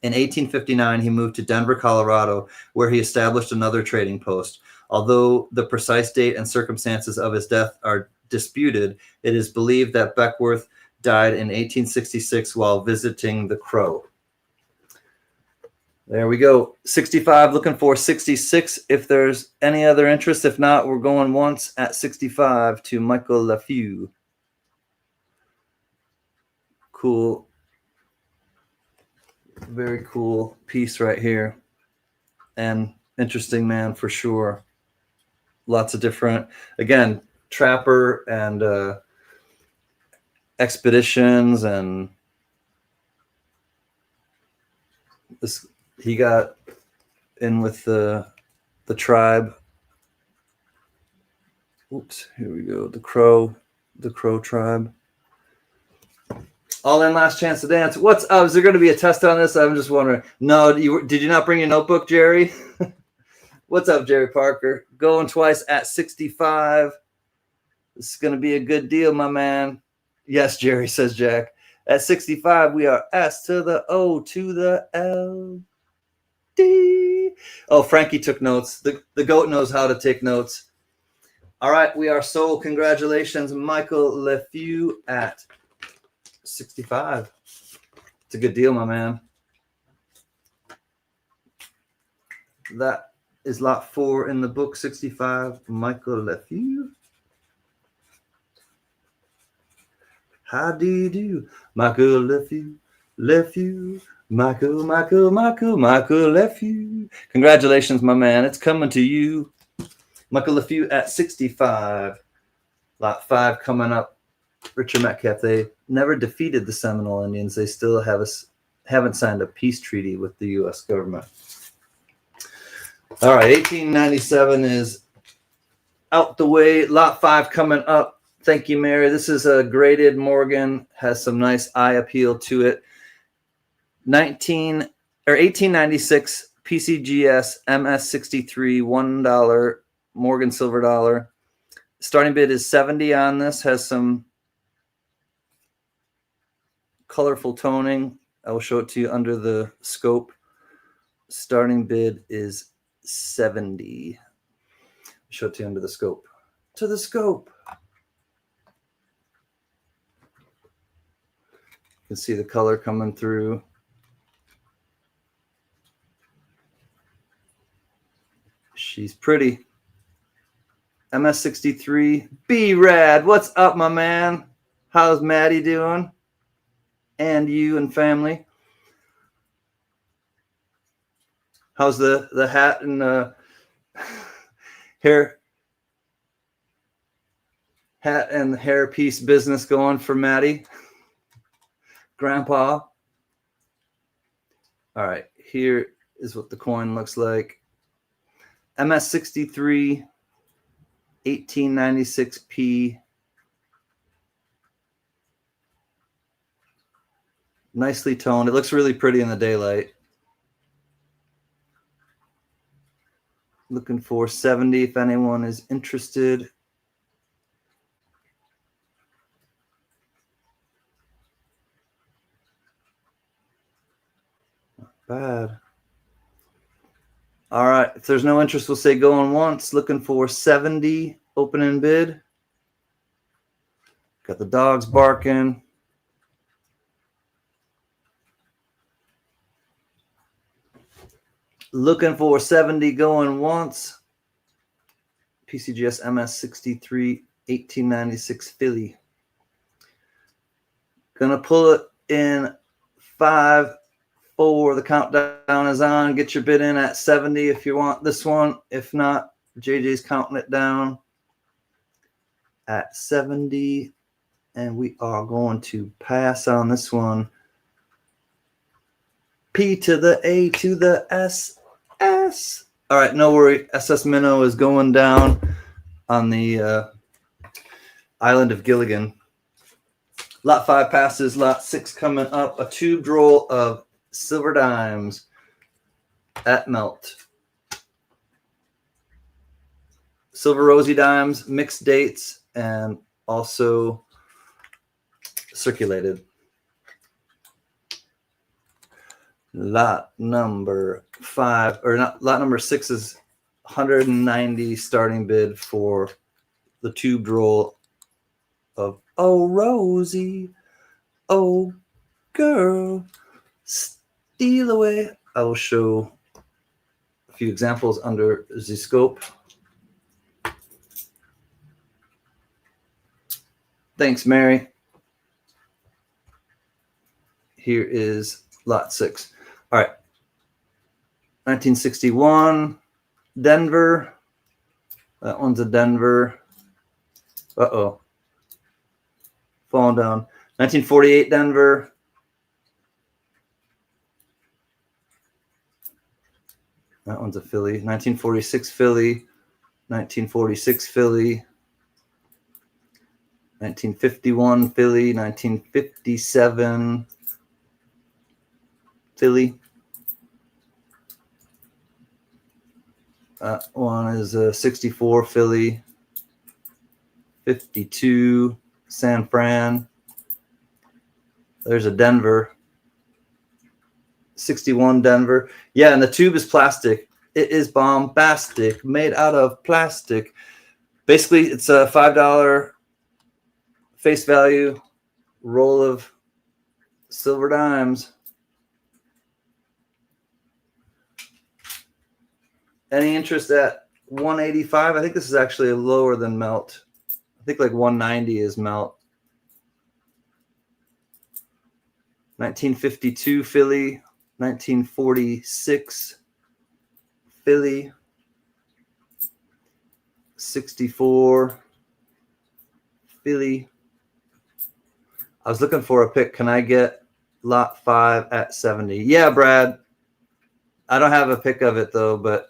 Speaker 1: In 1859, he moved to Denver, Colorado, where he established another trading post. Although the precise date and circumstances of his death are disputed, it is believed that Beckwourth died in 1866 while visiting the Crow. There we go. 65, looking for 66 if there's any other interest. If not, we're going once at 65 to Michael LeFew. Cool. Very cool piece right here. And interesting man for sure. Lots of different, again, trapper and expeditions, and this, he got in with the tribe. Oops, here we go. The Crow tribe. All in, last chance to dance. What's up? Is there going to be a test on this? I'm just wondering. No, did you not bring your notebook, Jerry? What's up, Jerry Parker? Going twice at 65. This is going to be a good deal, my man. Yes, Jerry, says Jack. At 65, we are S to the O to the L. D. Oh, Frankie took notes. The goat knows how to take notes. All right, we are sold. Congratulations, Michael LeFew at 65. It's a good deal, my man. That is lot 4 in the book, 65, Michael LeFew. How do you do, Michael LeFew, Michael LeFew. Congratulations, my man. It's coming to you. Michael LeFew at 65. Lot 5 coming up. Richard Metcalf. They never defeated the Seminole Indians. They still haven't signed a peace treaty with the U.S. government. All right, 1897 is out the way. Lot 5 coming up. Thank you, Mary. This is a graded Morgan. Has some nice eye appeal to it. 1896 PCGS MS63 $1 Morgan silver dollar. Starting bid is 70 on this. Has some colorful toning. I will show it to you under the scope. Starting bid is 70. Show it to you under the scope. To the scope. You can see the color coming through. She's pretty. MS63. B-Rad. What's up, my man? How's Maddie doing? And you and family. How's the hat and hair piece business going for Maddie? Grandpa. All right, here is what the coin looks like. MS63 1896p. Nicely toned. It looks really pretty in the daylight. Looking for 70 if anyone is interested. Not bad. All right. If there's no interest, we'll say going once. Looking for 70 opening bid. Got the dogs barking. Looking for 70 going once. PCGS MS63 1896 Philly. Gonna pull it in 5, 4. The countdown is on. Get your bid in at 70 if you want this one. If not, JJ's counting it down at 70. And we are going to pass on this one. P to the A to the S. S. All right, no worry. SS Minnow is going down on the island of Gilligan. Lot 5 passes. Lot 6 coming up. A tube roll of silver dimes at melt. Silver rosy dimes, mixed dates, and also circulated. Lot number 5, or not, lot number 6 is 190 starting bid for the tubed roll of Oh Rosie, oh girl, steal away. I will show a few examples under the scope. Thanks, Mary. Here is lot 6. All right. 1961, Denver. That one's a Denver. Uh-oh. Falling down. 1948, Denver. That one's a Philly. 1946, Philly. 1946, Philly. 1951, Philly. 1957, Philly. That one is a 64, Philly. 52, San Fran. There's a Denver. 61, Denver. Yeah, and the tube is plastic. It is bombastic, made out of plastic. Basically, it's a $5 face value roll of silver dimes. Any interest at 185? I think this is actually lower than melt. I think like 190 is melt. 1952 Philly, 1946 Philly, 64 Philly. I was looking for a pick. Can I get lot 5 at 70? Yeah, Brad. I don't have a pick of it though, but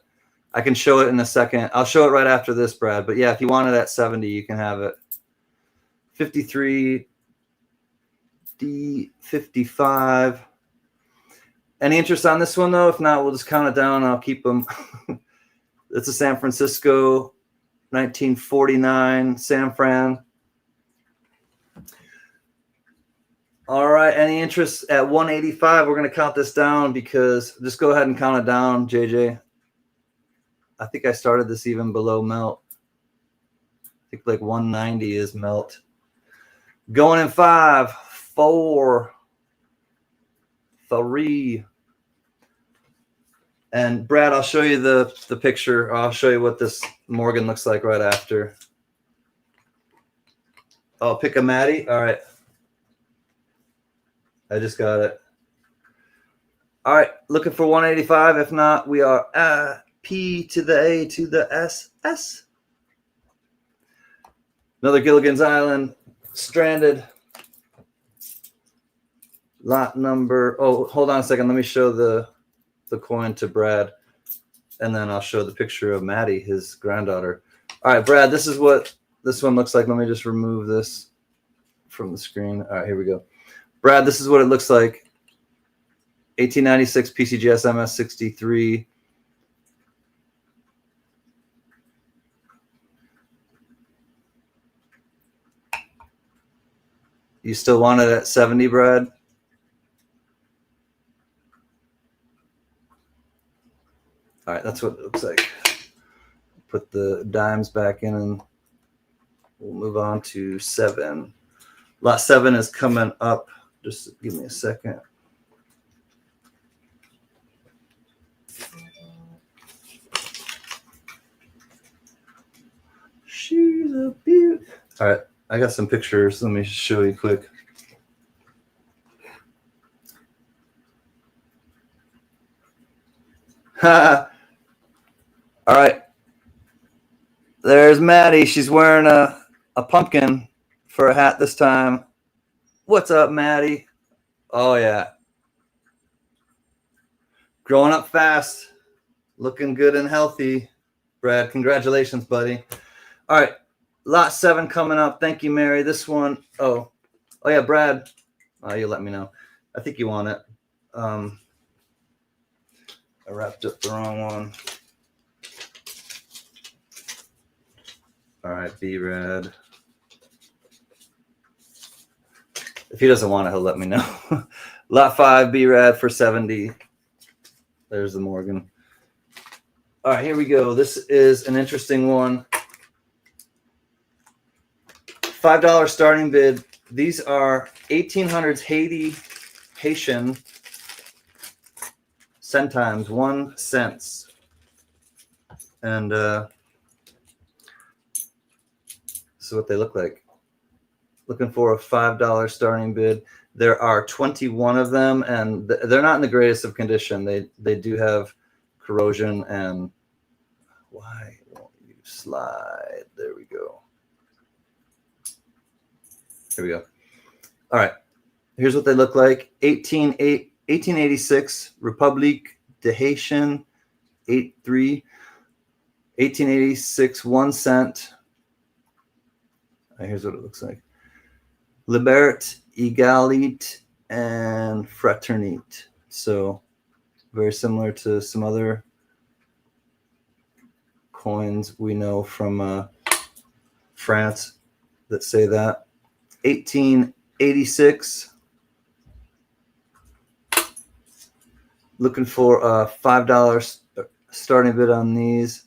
Speaker 1: I can show it in a second. I'll show it right after this, Brad. But yeah, if you want it at 70, you can have it. 53 D55. Any interest on this one though? If not, we'll just count it down. I'll keep them. It's a San Francisco 1949 San Fran. All right. Any interest at 185? We're going to count this down because just go ahead and count it down, JJ. I think I started this even below melt. I think like 190 is melt. Going in 5, 4, 3. And Brad, I'll show you the picture. I'll show you what this Morgan looks like right after. Oh, pick a Maddie. All right. I just got it. All right. Looking for 185. If not, we are at P to the A to the SS. Another Gilligan's Island. Stranded. Lot number. Oh, hold on a second. Let me show the coin to Brad, and then I'll show the picture of Maddie, his granddaughter. All right, Brad, this is what this one looks like. Let me just remove this from the screen. All right, here we go. Brad, this is what it looks like. 1896 PCGS MS63. You still want it at 70, Brad? All right, that's what it looks like. Put the dimes back in and we'll move on to 7. Lot 7 is coming up. Just give me a second. She's a beaut. All right, I got some pictures. Let me show you quick. All right. There's Maddie. She's wearing a pumpkin for a hat this time. What's up, Maddie? Oh, yeah. Growing up fast. Looking good and healthy. Brad, congratulations, buddy. All right. Lot 7 coming up. Thank you, Mary. This one. Oh, yeah, Brad. Oh, you let me know. I think you want it. I wrapped up the wrong one. All right, B-Rad. If he doesn't want it, he'll let me know. Lot 5, B-Rad for 70. There's the Morgan. All right, here we go. This is an interesting one. $5 starting bid. These are 1800s Haitian centimes, 1 cent. And this is what they look like. Looking for a $5 starting bid. There are 21 of them, and they're not in the greatest of condition. They do have corrosion, and why won't you slide? There we go. Here we go. All right. Here's what they look like. 1886, Republique de Haitian, 83. 1886, 1 cent. Here's what it looks like. Liberté, Égalité, and Fraternité. So very similar to some other coins we know from France that say that. 1886. Looking for a $5 starting bid on these.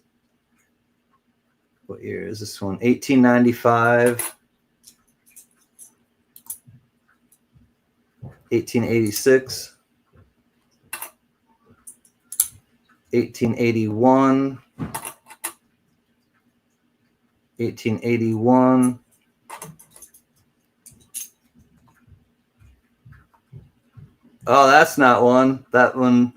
Speaker 1: What year is this one? 1895. 1886. 1881. 1881. Oh, that's not one. That one,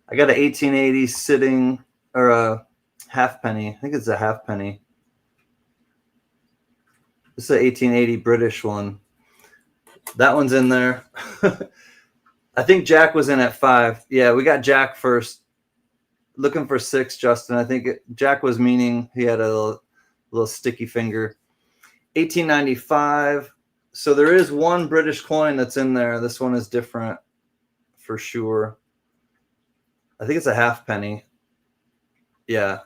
Speaker 1: I got an 1880 sitting, or a halfpenny. I think it's a halfpenny. This is an 1880 British one. That one's in there. I think Jack was in at 5. Yeah, we got Jack first. Looking for 6, Justin. I think Jack was meaning he had a little sticky finger. 1895. So there is one British coin that's in there. This one is different for sure. I think it's a halfpenny. Yeah,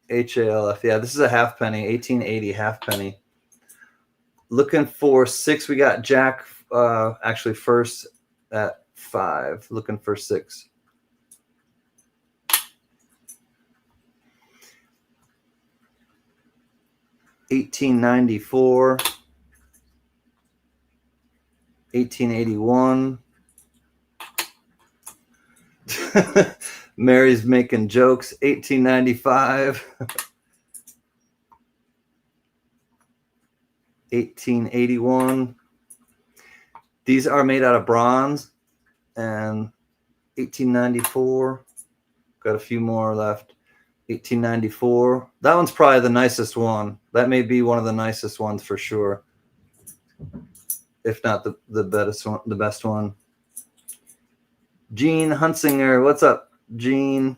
Speaker 1: HALF. Yeah, this is a halfpenny, 1880 halfpenny. Looking for 6. We got Jack actually first at 5. Looking for 6. $18.94. 1881. Mary's making jokes. 1895. 1881. These are made out of bronze. And 1894. Got a few more left. 1894. That one's probably the nicest one. That may be one of the nicest ones for sure. If not the best one. Gene Hunsinger, what's up, Gene?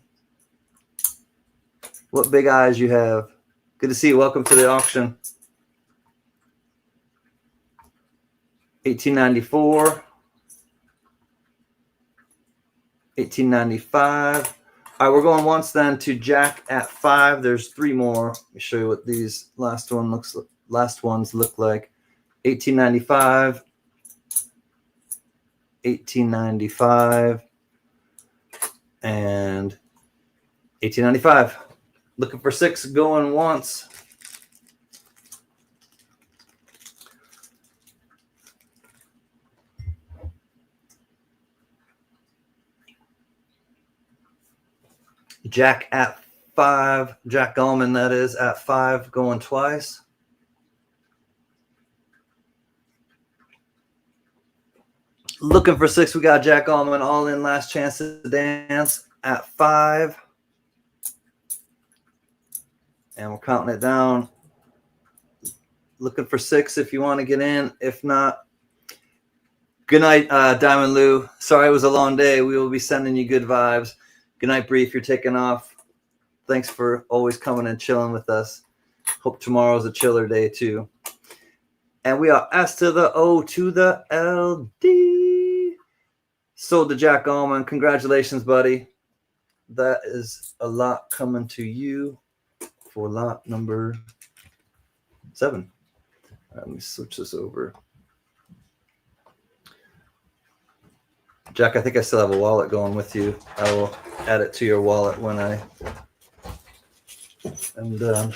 Speaker 1: What big eyes you have. Good to see you. Welcome to the auction. 1894. 1895. All right, we're going once then to Jack at 5. There's 3 more. Let me show you what these last ones look like. 1895. 1895 and 1895. Looking for 6, going once. Jack at 5. Jack Gulden, that is, at 5, going twice. Looking for 6. We got Jack Allman all in. Last chance to dance at 5. And we're counting it down. Looking for 6 if you want to get in. If not, good night, Diamond Lou. Sorry it was a long day. We will be sending you good vibes. Good night, Bree, if you're taking off. Thanks for always coming and chilling with us. Hope tomorrow's a chiller day too. And we are S to the O to the LD. Sold to Jack Allman. Congratulations, buddy. That is a lot coming to you for lot number 7. All right, let me switch this over. Jack, I think I still have a wallet going with you. I will add it to your wallet when I am done.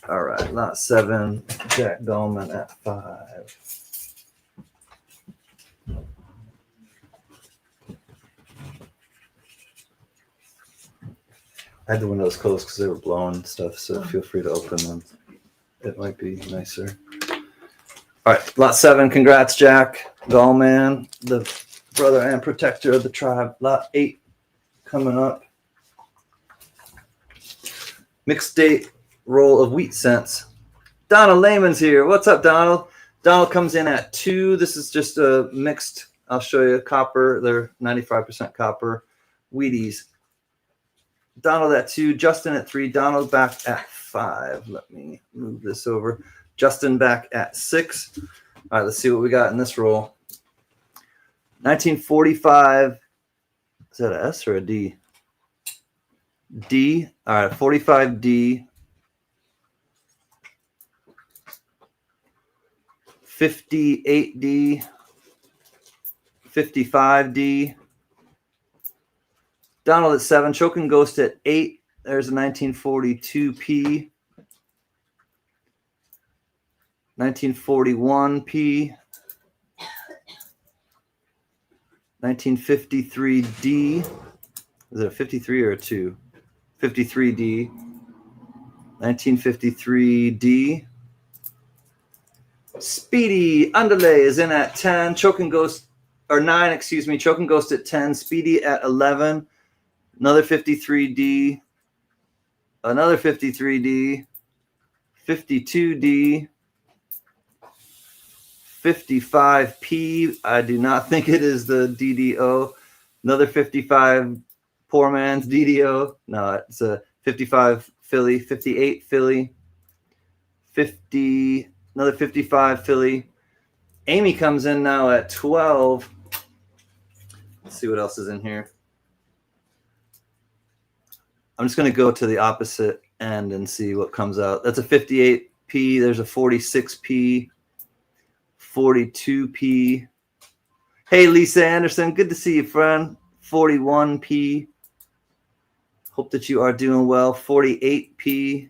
Speaker 1: All right, lot 7, Jack Dolman at 5. I had the windows closed because they were blowing and stuff, so feel free to open them. It might be nicer. All right, lot 7, congrats, Jack Dolman, the brother and protector of the tribe. Lot 8 coming up. Mixed date roll of wheat cents. Donald Lehman's here. What's up, Donald? Donald comes in at 2. This is just a mixed, I'll show you, copper. They're 95% copper. Wheaties. Donald at 2. Justin at 3. Donald back at 5. Let me move this over. Justin back at 6. All right, let's see what we got in this roll. 1945. Is that an S or a D? D. All right, 45D. 58D, 55D. Donald at 7, Choking Ghost at 8. There's a 1942P, 1941P, 1953D. Is it a 53 or a 2? 53D, 1953D. Speedy Underlay is in at 10. Choking Ghost, or 9, excuse me. Choking Ghost at 10. Speedy at 11. Another 53D. Another 53D. 52D. 55P. I do not think it is the DDO. Another 55 poor man's DDO. No, it's a 55 Philly. 58 Philly. 50. Another 55 Philly. Amy comes in now at 12. Let's see what else is in here. I'm just going to go to the opposite end and see what comes out. That's a 58P. There's a 46P. 42P. Hey, Lisa Anderson. Good to see you, friend. 41P. Hope that you are doing well. 48P.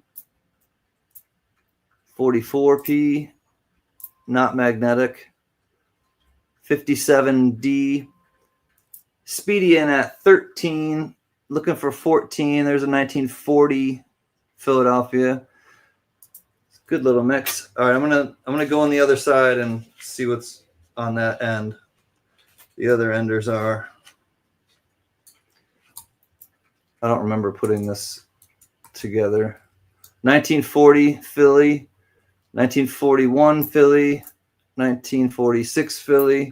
Speaker 1: 44P, not magnetic. 57D. Speedy in at 13, looking for 14. There's a 1940 Philadelphia. Good little mix. All right, I'm gonna go on the other side and see what's on that end. The other enders are. I don't remember putting this together. 1940 Philly. 1941 Philly, 1946 Philly,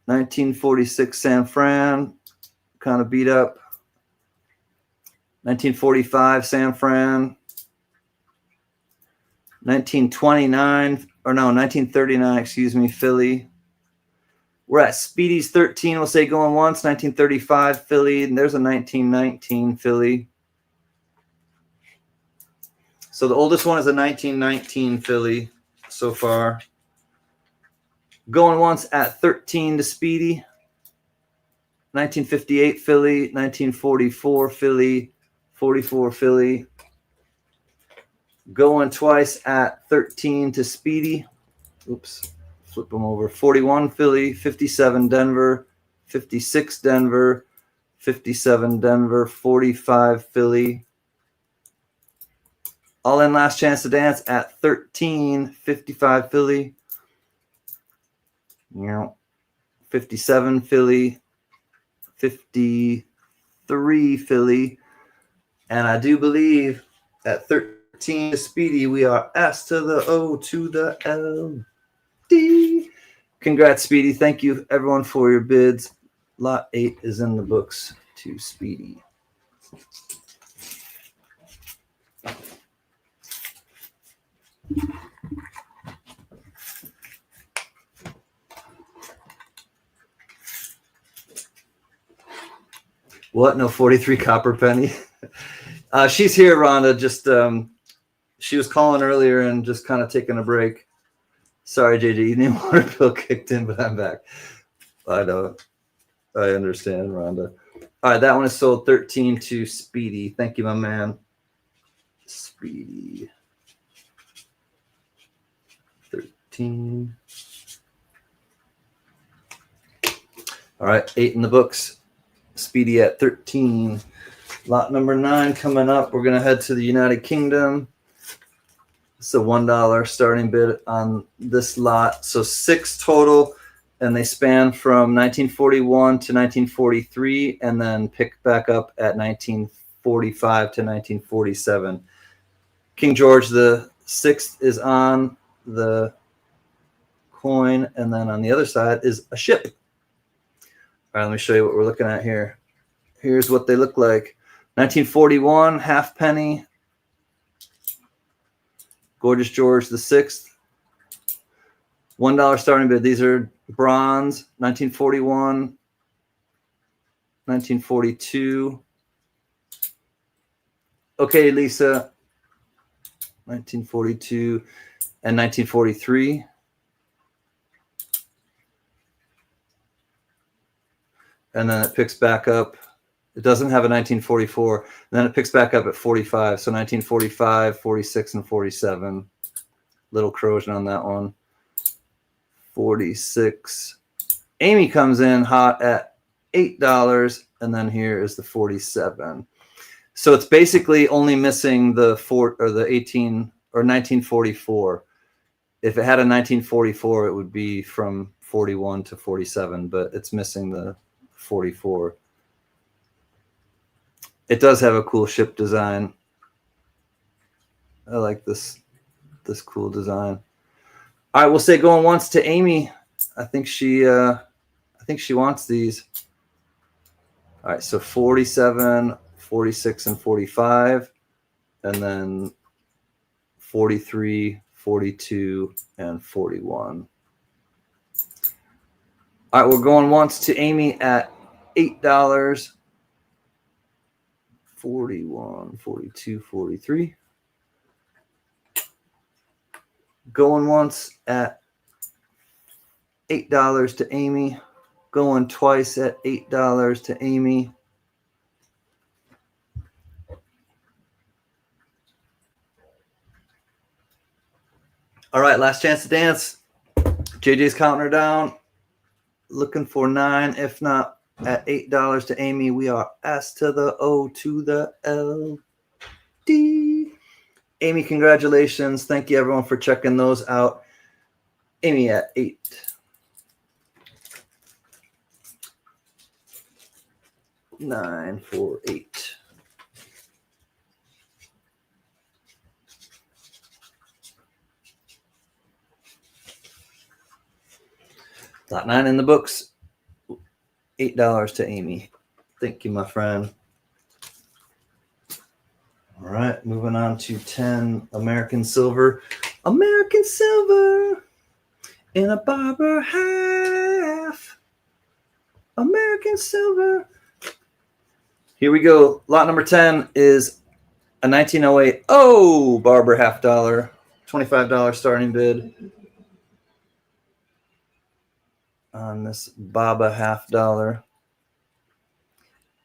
Speaker 1: 1946 San Fran, kind of beat up. 1945 San Fran, 1939, excuse me, Philly. We're at Speedy's 13, we'll say going once. 1935 Philly, and there's a 1919 Philly. So the oldest one is a 1919 Philly so far. Going once at 13 to Speedy. 1958 Philly, 1944 Philly, 44 Philly. Going twice at 13 to Speedy. Oops, flip them over. 41 Philly, 57 Denver, 56 Denver, 57 Denver, 45 Philly. All in last chance to dance at 13, 55 Philly. 57 Philly, 53 Philly. And I do believe at 13 to Speedy, we are S to the O to the L D. Congrats, Speedy. Thank you, everyone, for your bids. Lot 8 is in the books to Speedy. What? No 43 copper penny? She's here, Rhonda. Just she was calling earlier and just kind of taking a break. Sorry, JJ, you didn't want a pill kicked in, but I'm back. I know. I understand, Rhonda. All right, that one is sold 13 to Speedy. Thank you, my man. Speedy. 13. All right, 8 in the books. Speedy at 13. Lot number 9 coming up. We're going to head to the United Kingdom. It's a $1 starting bid on this lot. So 6 total, and they span from 1941 to 1943, and then pick back up at 1945 to 1947. King George the Sixth is on the coin, and then on the other side is a ship. All right, let me show you what we're looking at here. Here's what they look like. 1941, halfpenny. Gorgeous George the Sixth. $1 starting bid. These are bronze. 1941, 1942. Okay, Lisa. 1942 and 1943. And then it picks back up. It doesn't have a 1944. And then it picks back up at 45. So 1945, 46, and 47. Little corrosion on that one. 46. Amy comes in hot at $8. And then here is the 47. So it's basically only missing the 18 or 1944. If it had a 1944, it would be from 41 to 47, but it's missing the 44. It does have a cool ship design. I like this cool design. All right, we'll say going once to Amy. I think she wants these. All right, so 47, 46, and 45, and then 43, 42, and 41. All right, we're going once to Amy at $8. 41, 42, 43. Going once at $8 to Amy. Going twice at $8 to Amy. All right, last chance to dance. JJ's counting her down. Looking for 9. If not, at $8 to Amy, we are S to the O to the L D. Amy, congratulations. Thank you, everyone, for checking those out. Amy at 8. Nine, 4, 8. Lot 9 in the books. $8 to Amy. Thank you, my friend. All right, moving on to 10 American Silver. American Silver in a Barber half. American Silver. Here we go. Lot number 10 is a 1908 Barber half dollar. $25 starting bid on this Baba half dollar.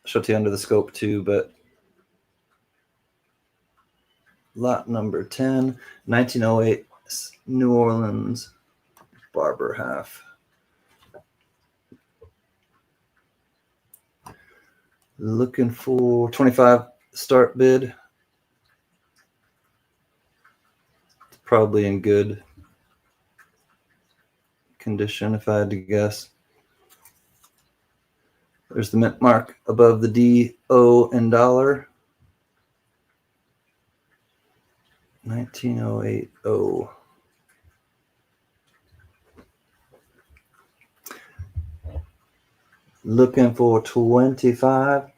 Speaker 1: I'll show it to you under the scope too, but lot number 10, 1908 New Orleans Barber half. Looking for 25 start bid. It's probably in good condition if I had to guess. There's the mint mark above the D, O, and dollar. 1908 O. Looking for 25.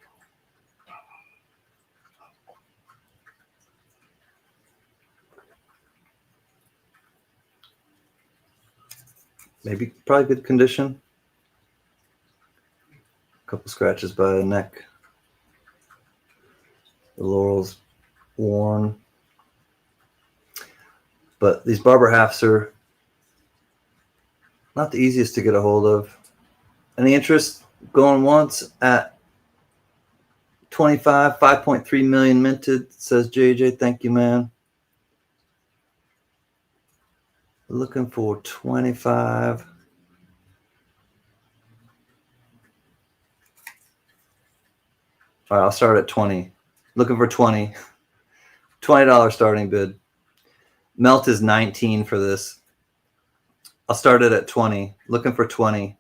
Speaker 1: Maybe probably good condition. A couple scratches by the neck. The laurel's worn. But these Barber halves are Not the easiest to get a hold of. Any interest? Going once at 25, 5.3 million minted, says JJ. Thank you, man. Looking for 25. All right, I'll start at 20. Looking for 20. $20 starting bid. Melt is 19 for this. I'll start it at 20. Looking for 20.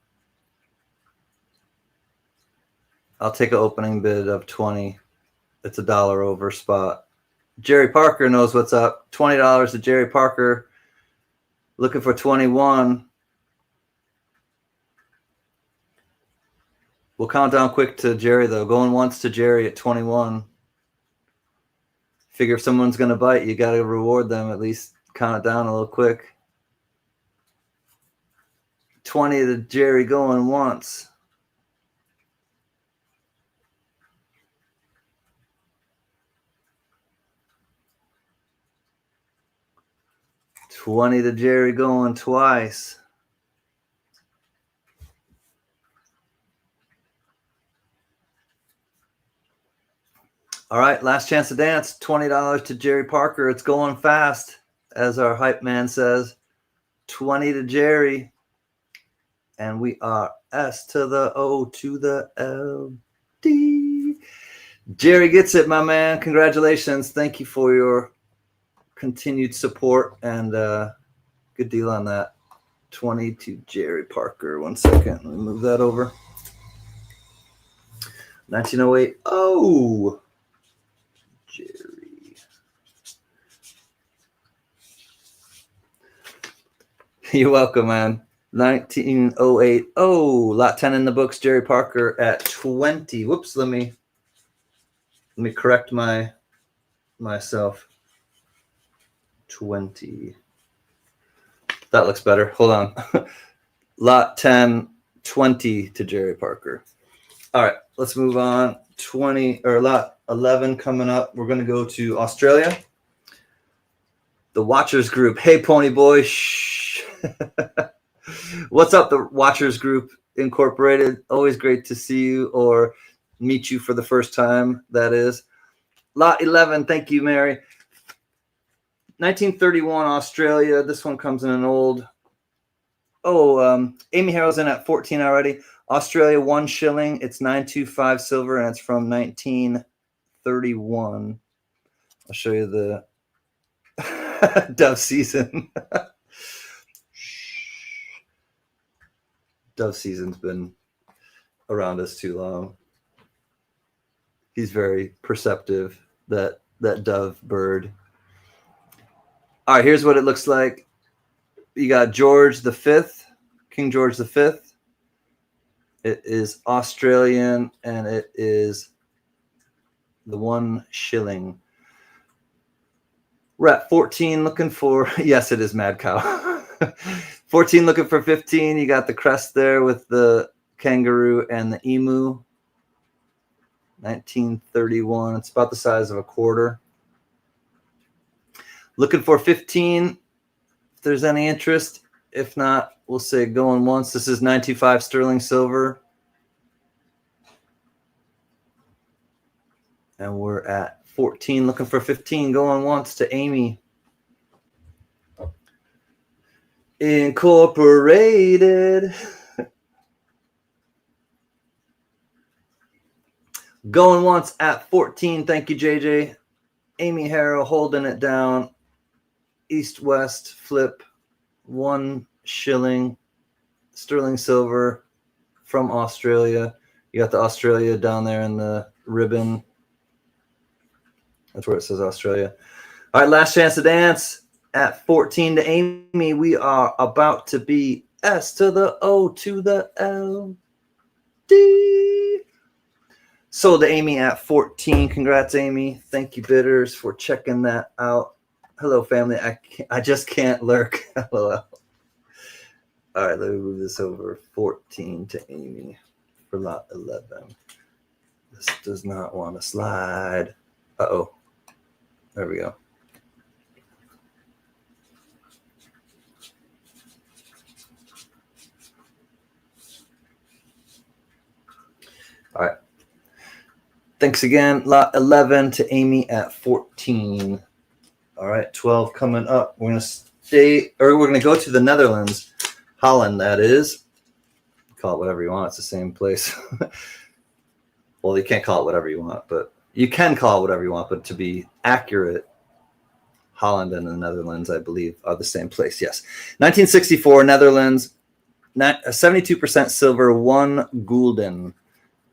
Speaker 1: I'll take an opening bid of 20. It's $1 over spot. Jerry Parker knows what's up. $20 to Jerry Parker. Looking for 21. We'll count down quick to Jerry, though. Going once to Jerry at 21. Figure if someone's going to bite, you got to reward them. At least count it down a little quick. 20 to Jerry going once. $20 to Jerry going twice. All right, last chance to dance. $20 to Jerry Parker. It's going fast, as our hype man says. 20 to Jerry. And we are S to the O to the L D. Jerry gets it, my man. Congratulations. Thank you for your continued support, and good deal on that. 20 to Jerry Parker. 1 second. Let me move that over. 1908. Oh, Jerry. You're welcome, man. 1908. Oh, lot 10 in the books. Jerry Parker at 20. Whoops. Let me correct myself. 20. That looks better. Hold on. Lot 10, 20 to Jerry Parker. All right, let's move on. 20 or lot 11 coming up. We're going to go to Australia. The Watchers Group. Hey, Pony Boy. Shh. What's up, the Watchers Group Incorporated? Always great to see you or meet you for the first time, that is. Lot 11. Thank you, Mary. 1931 Australia. This one comes in an old. Amy Harrell's in at 14 already. Australia, 1 shilling. It's 925 silver, and it's from 1931. I'll show you the dove season. Dove season's been around us too long. He's very perceptive, that dove bird. All right, here's what it looks like. You got George V, King George V. It is Australian, and it is the 1 shilling. We're at 14 looking for, yes, it is Mad Cow. 14 looking for 15. You got the crest there with the kangaroo and the emu. 1931. It's about the size of a quarter. Looking for 15. If there's any interest. If not, we'll say going once. This is 925 sterling silver. And we're at 14. Looking for 15. Going once to Amy. Incorporated. Going once at 14. Thank you, JJ. Amy Harrell holding it down. East-west flip. 1 shilling. Sterling silver from Australia. You got the Australia down there in the ribbon. That's where it says Australia. All right, last chance to dance. At 14 to Amy, we are about to be S to the O to the L D. Sold to Amy at 14. Congrats, Amy. Thank you, bidders, for checking that out. Hello, family. I just can't lurk. LOL. All right, let me move this over. 14 to Amy for lot 11. This does not want to slide. Uh-oh. There we go. Thanks again. Lot 11 to Amy at 14. All right, 12 coming up. We're going to go to the Netherlands. Holland, that is. Call it whatever you want. It's the same place. Well, you can't call it whatever you want, but you can call it whatever you want. But to be accurate, Holland and the Netherlands, I believe, are the same place. Yes. 1964, Netherlands, 72% silver, 1 Gulden.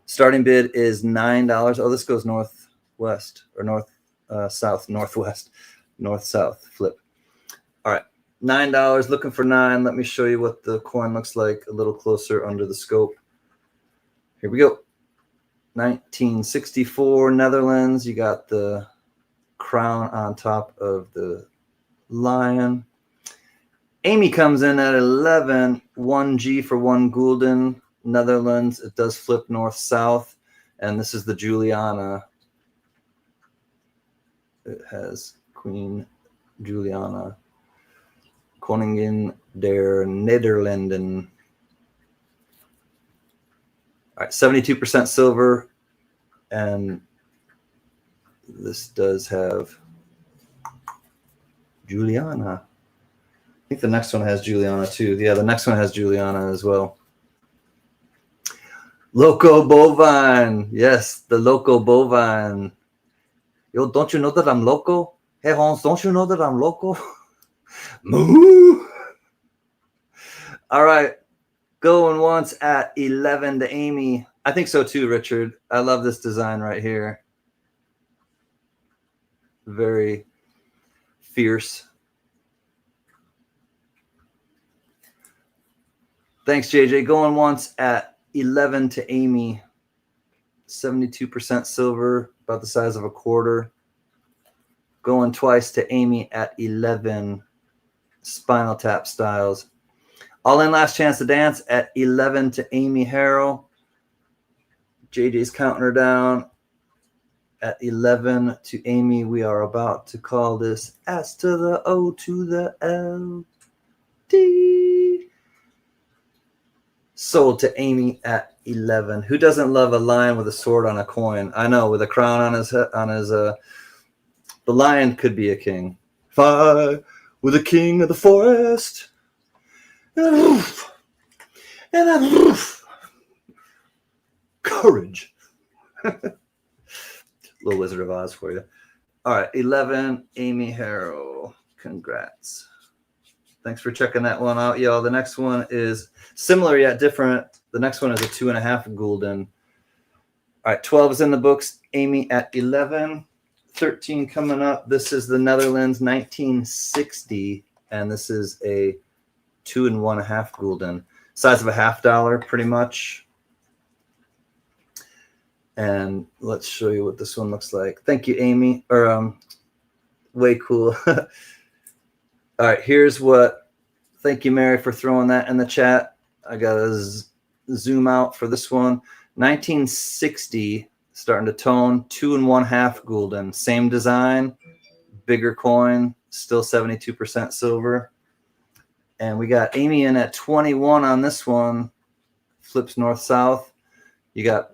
Speaker 1: Starting bid is $9. Oh, this goes northwest or northwest, north-south flip. All right, $9. Looking for 9. Let me show you what the coin looks like a little closer under the scope. Here we go. 1964 Netherlands. You got the crown on top of the lion. Amy comes in at 11. 1G for 1 Gulden. Netherlands. It does flip north-south, and this is the Juliana. It has Queen Juliana, Koningin der Nederlanden. All right, 72% silver, and this does have Juliana. I think the next one has Juliana too. Yeah, the next one has Juliana as well. Loco bovine. Yes, the loco bovine. Yo, don't you know that I'm loco? Hey, Hans, don't you know that I'm loco? Moo. All right. Going once at 11 to Amy. I think so too, Richard. I love this design right here. Very fierce. Thanks, JJ. Going once at 11 to Amy. 72% silver, about the size of a quarter. Going twice to Amy at 11. Spinal Tap Styles. All in last chance to dance at 11 to Amy Harrell. JJ's counting her down at 11 to Amy. We are about to call this S to the O to the L D. Sold to Amy at 11. Who doesn't love a lion with a sword on a coin? I know, with a crown on his head, the lion could be a king. If I were the king of the forest, and a roof, and a roof. Courage. Little Wizard of Oz for you. All right, 11, Amy Harrell. Congrats. Thanks for checking that one out, y'all. The next one is similar yet different. The next one is a 2.5 Gulden. All right, 12 is in the books. Amy at 11. 13 coming up. This is the Netherlands, 1960, and this is a 2 1/2 Gulden. Size of a $50, pretty much. And let's show you what this one looks like. Thank you, Amy. Way cool. All right, here's what. Thank you, Mary, for throwing that in the chat. I got to zoom out for this one. 1960, starting to tone, 2 1/2 Gulden. Same design, bigger coin, still 72% silver. And we got Amy in at 21 on this one. Flips north-south. You got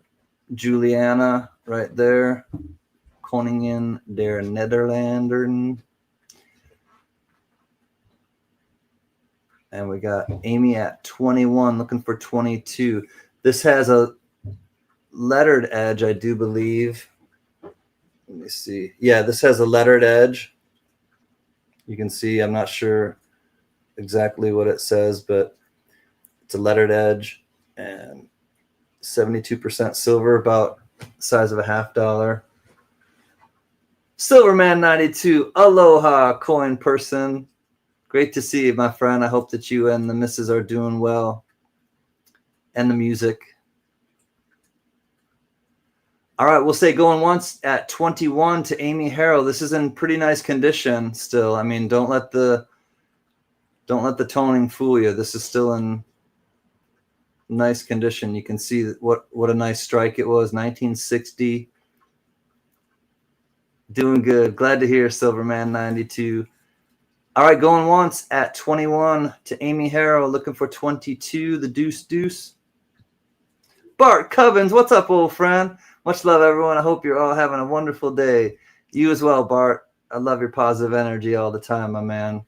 Speaker 1: Juliana right there. Koningin der Nederlanden. And we got Amy at 21, looking for 22. This has a lettered edge, I do believe. Let me see. Yeah, this has a lettered edge. You can see, I'm not sure exactly what it says, but it's a lettered edge and 72% silver, about the size of a $50. Silverman 92, aloha, coin person. Great to see you, my friend. I hope that you and the missus are doing well. And the music. All right, we'll say going once at 21 to Amy Harrell. This is in pretty nice condition still. I mean, don't let the toning fool you. This is still in nice condition. You can see what a nice strike it was. 1960. Doing good. Glad to hear, Silverman 92. All right, going once at 21 to Amy Harrell, looking for 22, the deuce. Bart Covens, what's up, old friend? Much love, everyone. I hope you're all having a wonderful day. You as well, Bart. I love your positive energy all the time, my man.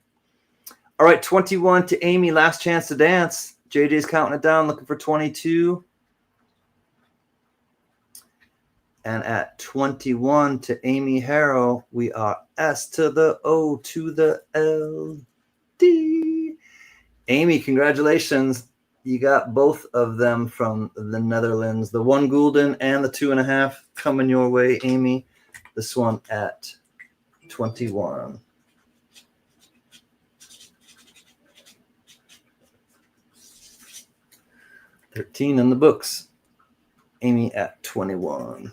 Speaker 1: All right, 21 to Amy, last chance to dance. JJ's counting it down, looking for 22. And at 21 to Amy Harrow, we are S to the O to the L D. Amy, congratulations. You got both of them from the Netherlands. The 1 Gulden and the 2.5 coming your way, Amy. This one at 21. $13 in the books. Amy at 21.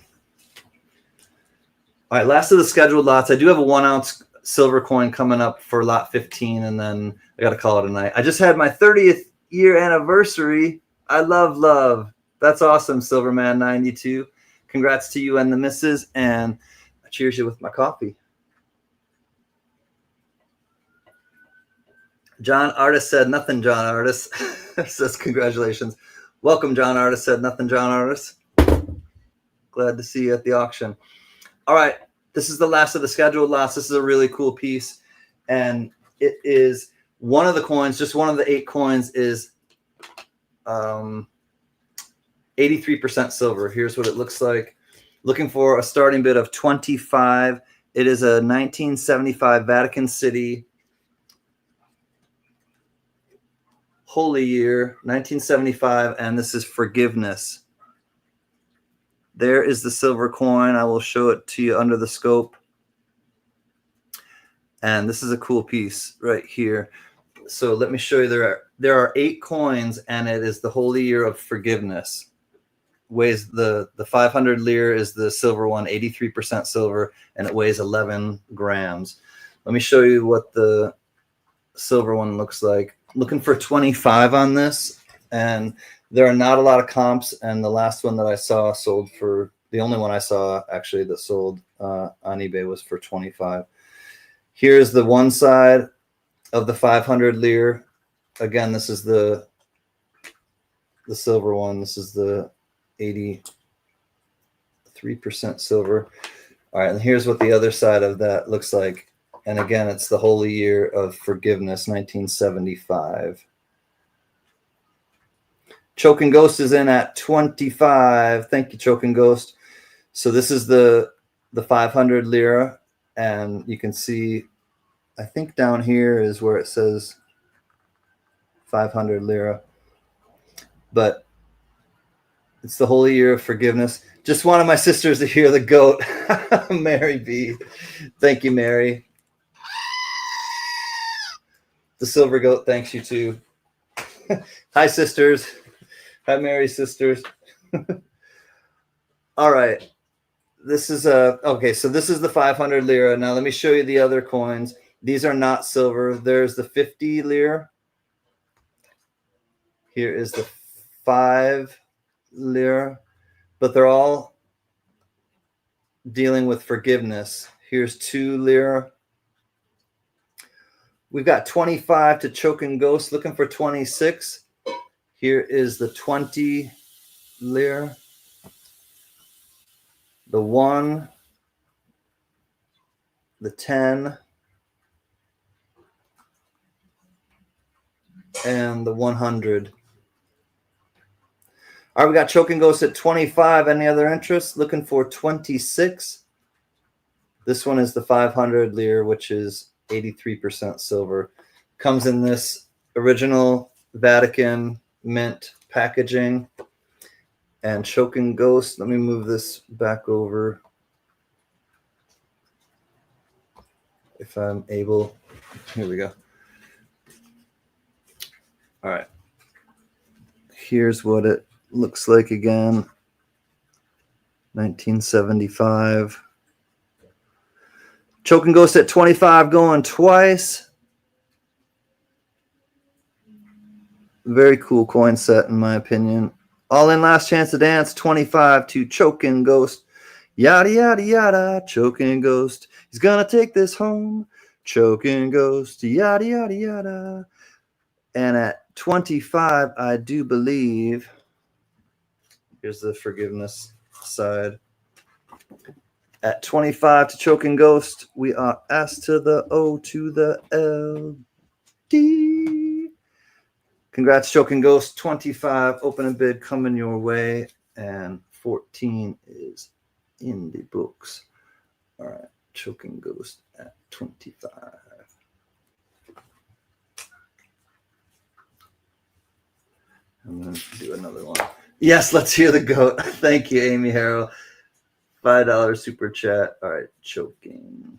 Speaker 1: All right, last of the scheduled lots. I do have a 1 ounce silver coin coming up for lot 15, and then I got to call it a night. I just had my 30th year anniversary. I love. That's awesome, Silverman 92. Congrats to you and the missus, and I cheers you with my coffee. John Artist said nothing, John Artist. Says congratulations. Welcome, John Artist said nothing, John Artist. Glad to see you at the auction. All right, this is the last of the scheduled lots. This is a really cool piece, and it is one of the coins, just one of the 8 coins is 83% silver. Here's what it looks like. Looking for a starting bid of 25. It is a 1975 Vatican City Holy Year, 1975, and this is forgiveness. There is the silver coin. I will show it to you under the scope. And this is a cool piece right here. So let me show you. There are 8 coins, and it is the Holy Year of Forgiveness. Weighs the 500 lire is the silver one, 83% silver, and it weighs 11 grams. Let me show you what the silver one looks like. Looking for 25 on this, and there are not a lot of comps, and the last one that I saw sold for, the only one I saw actually that sold on eBay was for 25. Here's the one side of the 500 lire. Again, this is the silver one. This is the 83% silver. All right, and here's what the other side of that looks like. And again, it's the Holy Year of Forgiveness, 1975. Choking Ghost is in at 25. Thank you, Choking Ghost. So this is the 500 lira, and you can see, I think down here is where it says 500 lira. But it's the Holy Year of Forgiveness. Just wanted my sisters to hear the goat. Mary B. Thank you, Mary. The silver goat thanks you too. Hi, sisters. Hi, Mary's sisters. All right. This is okay. So this is the 500 lira. Now let me show you the other coins. These are not silver. There's the 50 lira. Here is the 5 lira, but they're all dealing with forgiveness. Here's 2 lira. We've got 25 to Choking Ghost, looking for 26. Here is the 20 lira, the 1, the 10, and the 100. All right, we got Choking Ghost at 25. Any other interest? Looking for 26. This one is the 500 lira, which is 83% silver. Comes in this original Vatican mint packaging. And Choking Ghost, let me move this back over if I'm able. Here we go. All right. Here's what it looks like again. 1975. Choking Ghost at 25, going twice. Very cool coin set, in my opinion. All in last chance to dance, 25 to Choking Ghost. Yada, yada, yada, Choking Ghost. He's going to take this home. Choking Ghost, yada, yada, yada. And at 25, I do believe, here's the forgiveness side. At 25 to Choking Ghost, we are S to the O to the L, D. Congrats, Choking Ghost. 25 open and bid coming your way, and 14 is in the books. All right, Choking Ghost at 25. I'm going to do another one. Yes, let's hear the goat. Thank you, Amy Harrell. $5 super chat. All right, Choking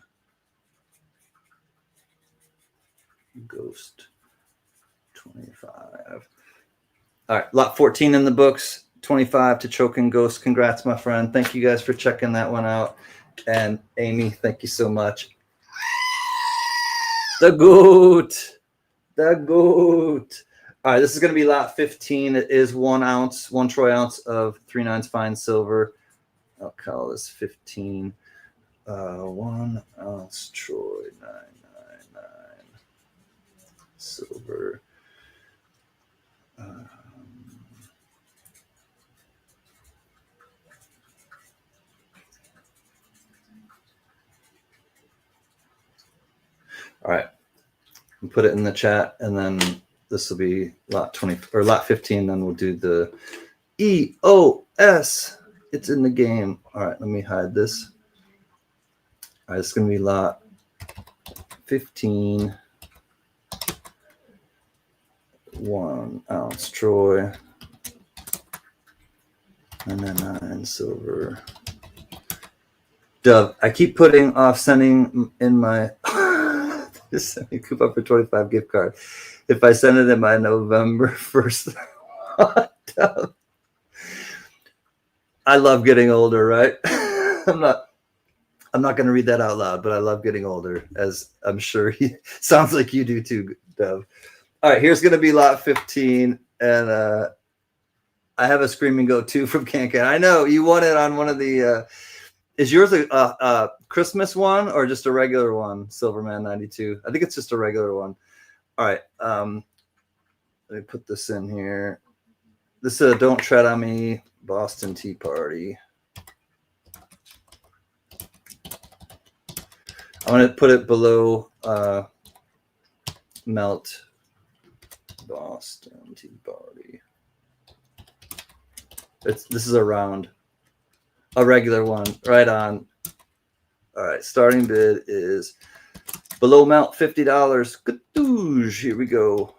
Speaker 1: Ghost 25. All right, lot 14 in the books. 25 to Choking Ghost. Congrats, my friend. Thank you guys for checking that one out. And Amy, thank you so much. The goat. The goat. All right, this is going to be lot 15. It is 1 ounce, 1 troy ounce of 3/9 fine silver. I'll call this 15. 1 ounce troy 999 silver. All right, and put it in the chat, and then this will be lot 20 or lot 15. Then we'll do the EOS. It's in the game. All right, let me hide this. All right, it's gonna be lot 15. 1 ounce troy. 999 silver. Dove, I keep putting off sending in my just send me a coupon for 25 gift card. If I send it in by November 1st. Dove. I love getting older, right? I'm not going to read that out loud, but I love getting older, as I'm sure sounds like you do too, Dove. All right, here's going to be lot 15, and I have a Screaming Goat too from CanCan. I know you won it on one of the. Is yours a Christmas one or just a regular one? Silverman 92. I think it's just a regular one. All right, let me put this in here. This is a Don't Tread on Me Boston Tea Party. I'm going to put it below Melt Boston Tea Party. This is a round, a regular one, right on. All right, starting bid is below Melt, $50. Gadoosh, here we go.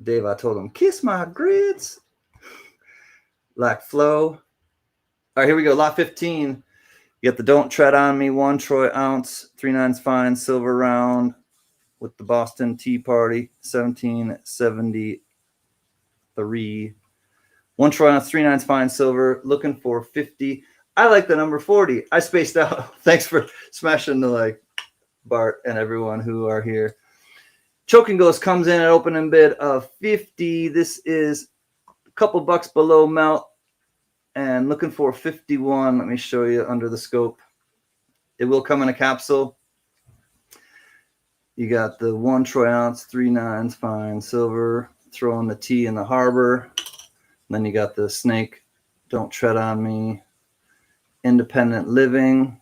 Speaker 1: Dave, I told him, kiss my grits. Like flow. All right, here we go. Lot 15. You got the Don't Tread on Me 1 troy ounce, 3/9 fine silver round with the Boston Tea Party, 1773. 1 troy ounce, 3/9 fine silver, looking for 50. I like the number 40. I spaced out. Thanks for smashing the like, Bart and everyone who are here. Choking Ghost comes in at opening bid of 50. This is a couple bucks below Melt and looking for 51. Let me show you under the scope. It will come in a capsule. You got the 1 troy ounce, 3/9 fine silver, throwing the tea in the harbor. And then you got the Snake, Don't Tread on Me, Independent Living.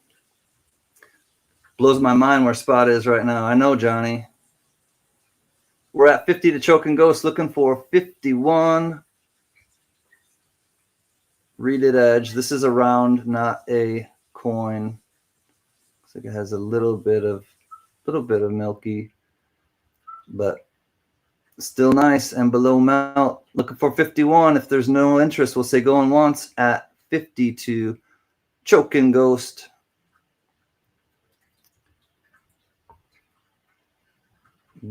Speaker 1: Blows my mind where Spot is right now. I know, Johnny. We're at 50 to Choking Ghost, looking for 51. Reeded Edge. This is a round, not a coin. Looks like it has a little bit of milky, but still nice and below Melt. Looking for 51. If there's no interest, we'll say going once at 52. Choking Ghost.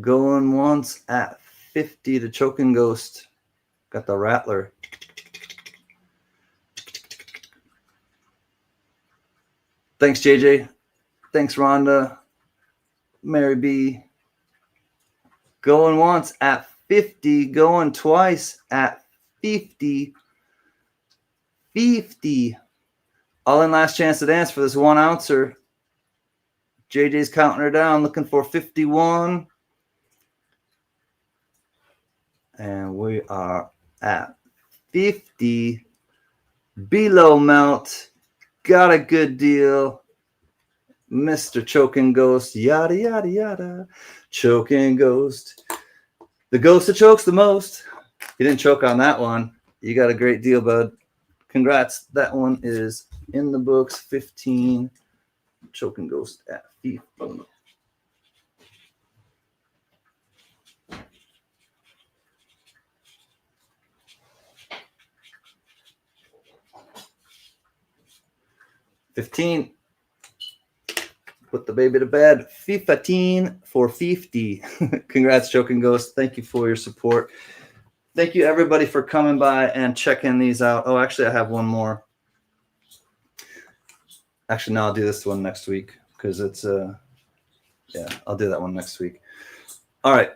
Speaker 1: Going once at 50 to Choking Ghost. Got the Rattler. Thanks, JJ. Thanks, Rhonda. Mary B. Going once at 50. Going twice at 50. 50. All in last chance to dance for this 1 ouncer. JJ's counting her down, looking for 51. And we are at 50. Below Melt, got a good deal. Mr. Choking Ghost, yada, yada, yada. Choking Ghost. The ghost that chokes the most. You didn't choke on that one. You got a great deal, bud. Congrats. That one is in the books. 15. Choking Ghost at 15. Put the baby to bed. 15 for 50. Congrats, Choking Ghost. Thank you for your support. Thank you, everybody, for coming by and checking these out. Oh, actually, I have one more. Actually, no, I'll do this one next week because it's, yeah, I'll do that one next week. All right.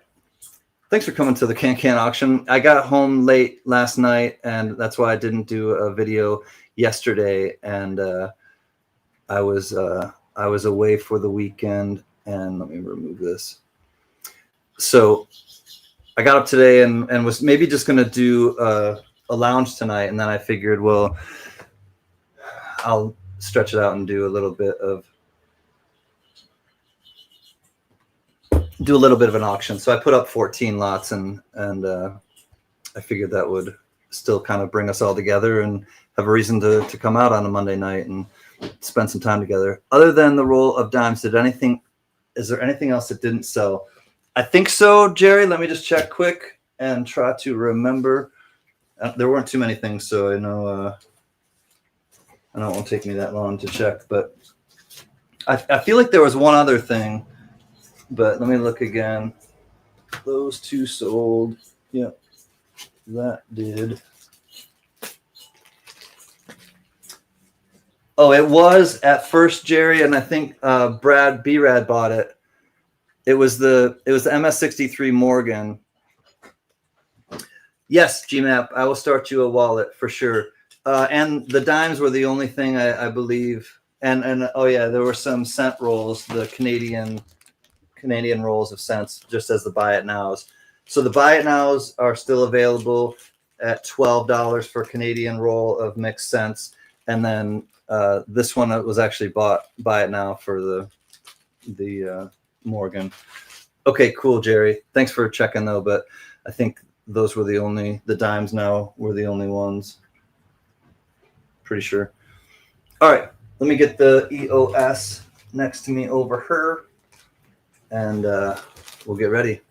Speaker 1: Thanks for coming to the CanCan auction. I got home late last night, and that's why I didn't do a video yesterday. And I was away for the weekend. And let me remove this. So I got up today and was maybe just going to do a lounge tonight. And then I figured, well, I'll stretch it out and do a little bit of an auction. So I put up 14 lots and I figured that would still kind of bring us all together and have a reason to come out on a Monday night and spend some time together. Other than the roll of dimes, is there anything else that didn't sell? I think so, Jerry. Let me just check quick and try to remember. There weren't too many things, so I know it won't take me that long to check, but I feel like there was one other thing, but let me look again. Those two sold. Yep, that did. Oh, it was at first, Jerry, and I think Brad B-Rad bought it. It was the MS63 Morgan. Yes, GMAP, I will start you a wallet for sure. And the dimes were the only thing I believe. And oh yeah, there were some cent rolls, the Canadian rolls of cents, just as the buy it nows. So the buy it nows are still available at $12 for Canadian roll of mixed cents, and then this one was actually buy it now for the Morgan. Okay, cool, Jerry. Thanks for checking though, but I think those were the dimes now were the only ones. Pretty sure. All right, let me get the EOS next to me over here, and we'll get ready.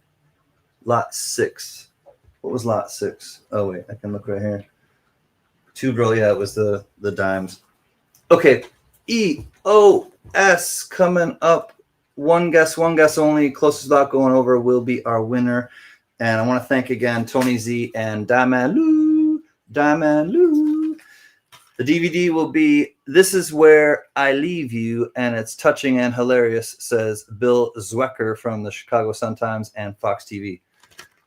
Speaker 1: Lot 6. What was lot 6? Oh wait, I can look right here. Two girl, yeah, it was the dimes. Okay, EOS coming up. One guess only. Closest without going over will be our winner. And I want to thank again Tony Z and Diamond Lou. The DVD will be This Is Where I Leave You, and it's touching and hilarious, says Bill Zwecker from the Chicago Sun-Times and Fox TV.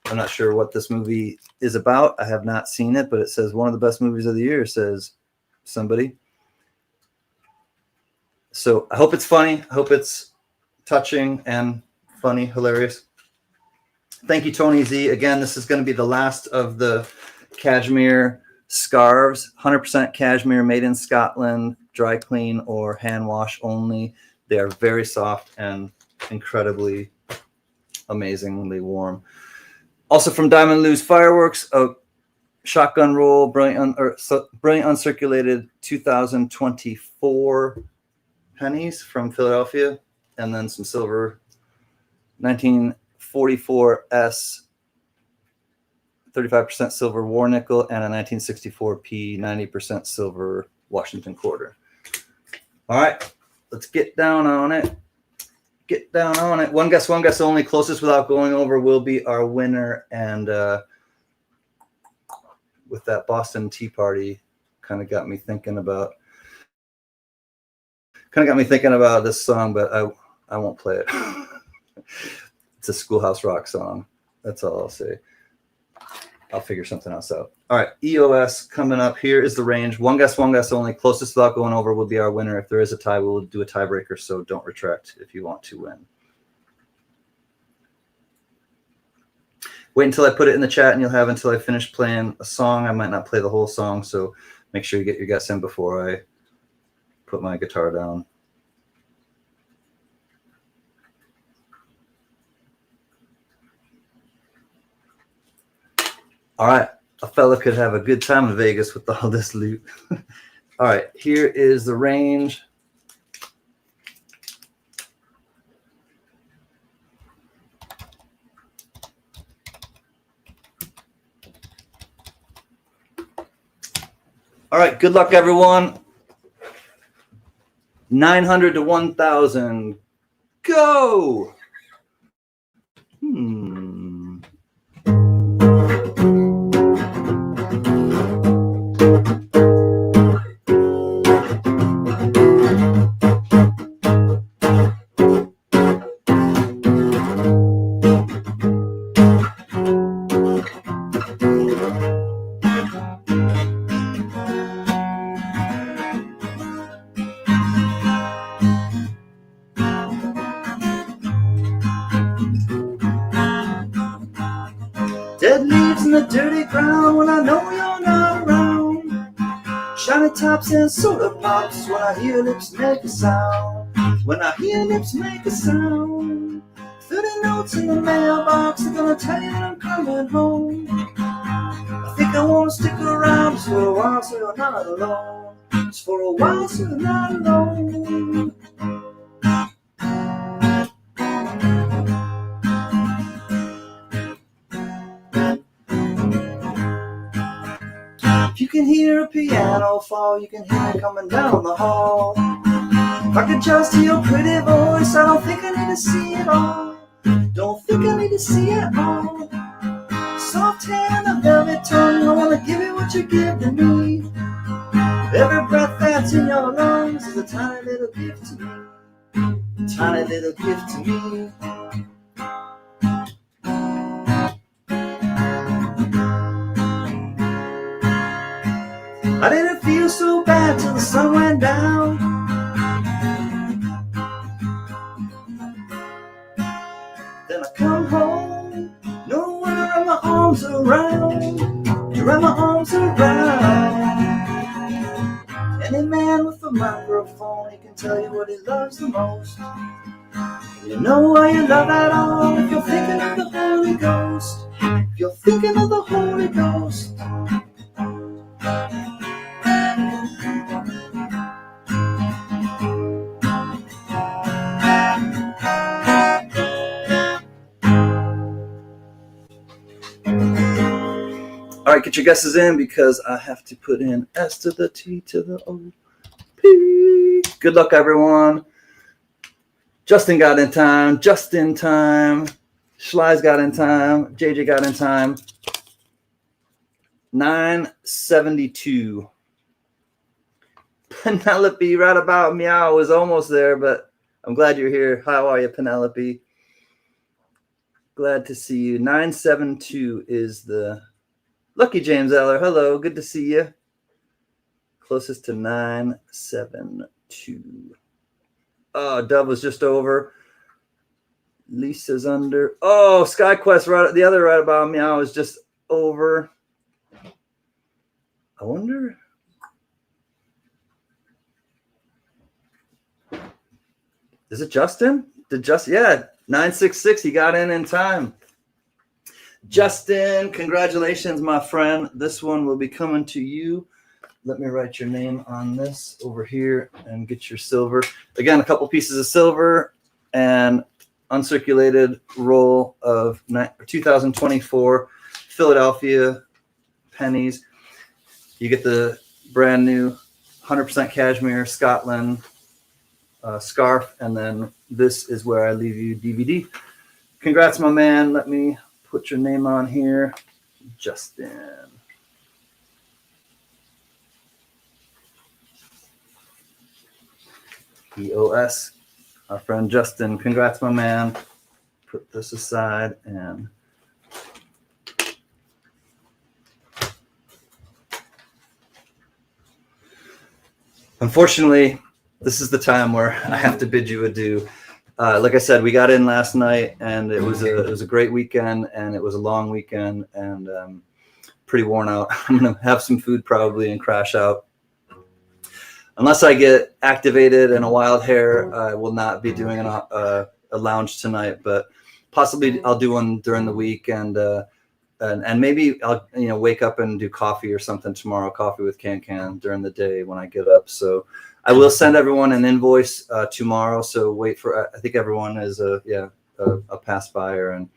Speaker 1: I'm not sure what this movie is about. I have not seen it, but it says one of the best movies of the year, says somebody. So I hope it's funny. I hope it's touching and funny, hilarious. Thank you, Tony Z. Again, this is going to be the last of the cashmere scarves, 100% cashmere, made in Scotland, dry clean or hand wash only. They are very soft and incredibly, amazingly warm. Also from Diamond Lou's Fireworks, a shotgun roll, brilliant uncirculated 2024 pennies from Philadelphia, and then some silver 1944 S 35% silver war nickel and a 1964 P 90% silver Washington quarter. All right, let's get down on it. One guess only. Closest without going over will be our winner. And with that Boston Tea Party, kind of got me thinking about this song, but I won't play it. It's a Schoolhouse Rock song. That's all I'll say. I'll figure something else out. All right, EOS coming up. Here is the range. One guess only. Closest without going over will be our winner. If there is a tie, we'll do a tiebreaker, so don't retract if you want to win. Wait until I put it in the chat, and you'll have until I finish playing a song. I might not play the whole song, so make sure you get your guests in before I put my guitar down. All right, a fella could have a good time in Vegas with all this loot. All right, here is the range. All right, good luck, everyone. 900 to 1,000. Go! Dead leaves in the dirty ground when I know you're not around. Shiny tops and soda pops when I hear lips make a sound. When I hear lips make a sound. 30 notes in the mailbox are gonna tell you that I'm coming home. I think I wanna stick around just for a while so you're not alone. Just for a while so you're not alone. If you can hear a piano fall, you can hear it coming down the hall. If I could just hear your pretty voice, I don't think I need to see it all. Don't think I need to see it all. Soft hand, a velvet tongue, I wanna give you what you give to me. Every breath that's in your lungs is a tiny little gift to me. A tiny little gift to me. I didn't feel so bad till the sun went down. Then I come home, no one to wrap my arms around. To wrap my arms around. Any man with a microphone, he can tell you what he loves the most. You know why you love at all if you're thinking of the Holy Ghost. If you're thinking of the Holy Ghost. All right, get your guesses in because I have to put in S to the T to the O P. Good luck, everyone. Justin got in time. Just in time. Schlei's got in time. JJ got in time. 972. Penelope, right about meow, was almost there, but I'm glad you're here. How are you, Penelope? Glad to see you. 972 is the Lucky James Eller. Hello, good to see you. Closest to 972. Oh, Dove was just over. Lisa's under. Oh, SkyQuest, right, the other right about meow is just over. I wonder. Is it Justin? Yeah, 966. He got in time. Justin, congratulations, my friend. This one will be coming to you. Let me write your name on this over here and get your silver. Again, a couple pieces of silver and uncirculated roll of 2024 Philadelphia pennies. You get the brand new 100% cashmere Scotland scarf, and then this is where I leave you DVD. Congrats, my man. Let me put your name on here. Justin. EOS. Our friend Justin. Congrats, my man. Put this aside and unfortunately, this is the time where I have to bid you adieu. Like I said, we got in last night, and it was a great weekend, and it was a long weekend, and pretty worn out. I'm going to have some food probably and crash out. Unless I get activated in a wild hair, I will not be doing a lounge tonight, but possibly I'll do one during the week, and maybe I'll wake up and do coffee or something tomorrow, coffee with CanCan during the day when I get up. So I will send everyone an invoice tomorrow. So wait for, I think everyone is a pass buyer, and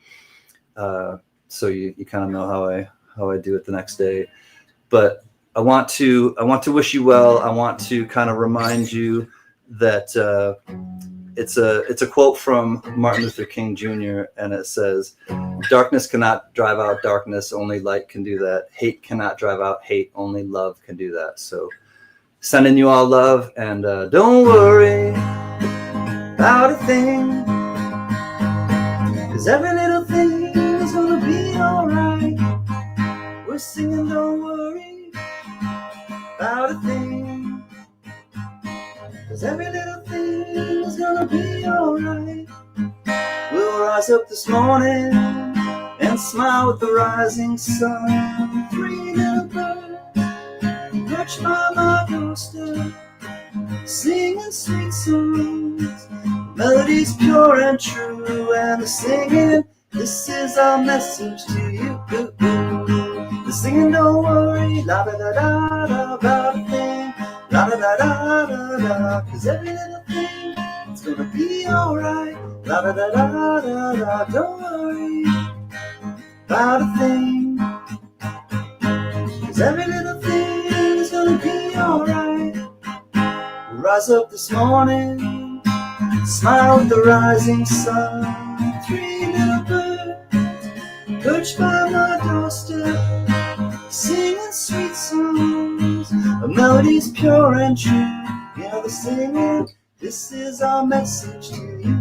Speaker 1: so you kind of know how I do it the next day. But I want to wish you well. I want to kind of remind you that it's a quote from Martin Luther King Jr. and it says, "Darkness cannot drive out darkness, only light can do that. Hate cannot drive out hate, only love can do that." So sending you all love, and don't worry about a thing, 'cause every little thing is gonna be alright. We're singing don't worry about a thing, 'cause every little thing is gonna be alright. We'll rise up this morning and smile with the rising sun. 3 little birds perched by my doorstep, singing sweet songs, melodies pure and true, and the singing, this is our message to you. The singing don't worry, la da da da da, about a thing, la da da da da da, 'cause every little thing is gonna be alright, la da da da da da. Don't worry about a thing, 'cause every little thing is gonna be alright. We'll rise up this morning, smile with the rising sun. 3 little birds perched by my doorstep, singing sweet songs, melodies pure and true. Yeah, the singing, this is our message to you.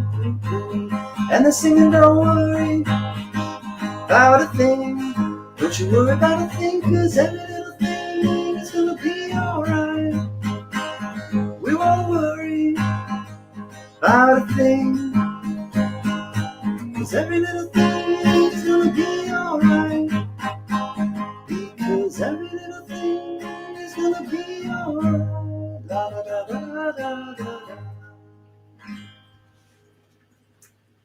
Speaker 1: And the singing, don't worry about a thing, don't you worry about a thing, 'cause every little thing is gonna be alright. We won't worry about a thing, 'cause every little thing is gonna be alright. Because every little thing is gonna be alright. La da da da da da.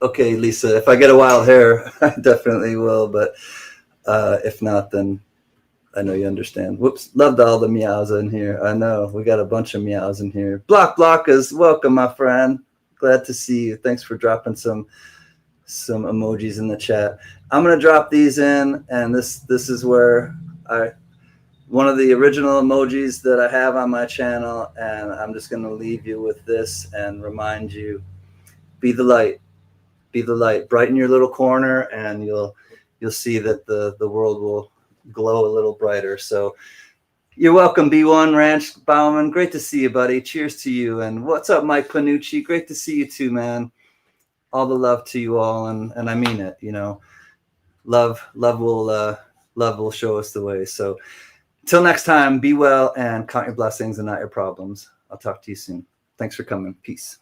Speaker 1: Okay, Lisa, if I get a wild hair, I definitely will, but if not, then I know you understand. Whoops, loved all the meows in here. I know, we got a bunch of meows in here. Blockers, welcome, my friend. Glad to see you. Thanks for dropping some emojis in the chat. I'm gonna drop these in, and this is where one of the original emojis that I have on my channel, and I'm just gonna leave you with this and remind you, be the light. Be the light. Brighten your little corner, and you'll see that the world will glow a little brighter. So you're welcome, B1 Ranch Bauman. Great to see you, buddy. Cheers to you. And what's up, Mike Panucci? Great to see you too, man. All the love to you all, and I mean it. Love will show us the way. So until next time, be well and count your blessings and not your problems. I'll talk to you soon. Thanks for coming. Peace.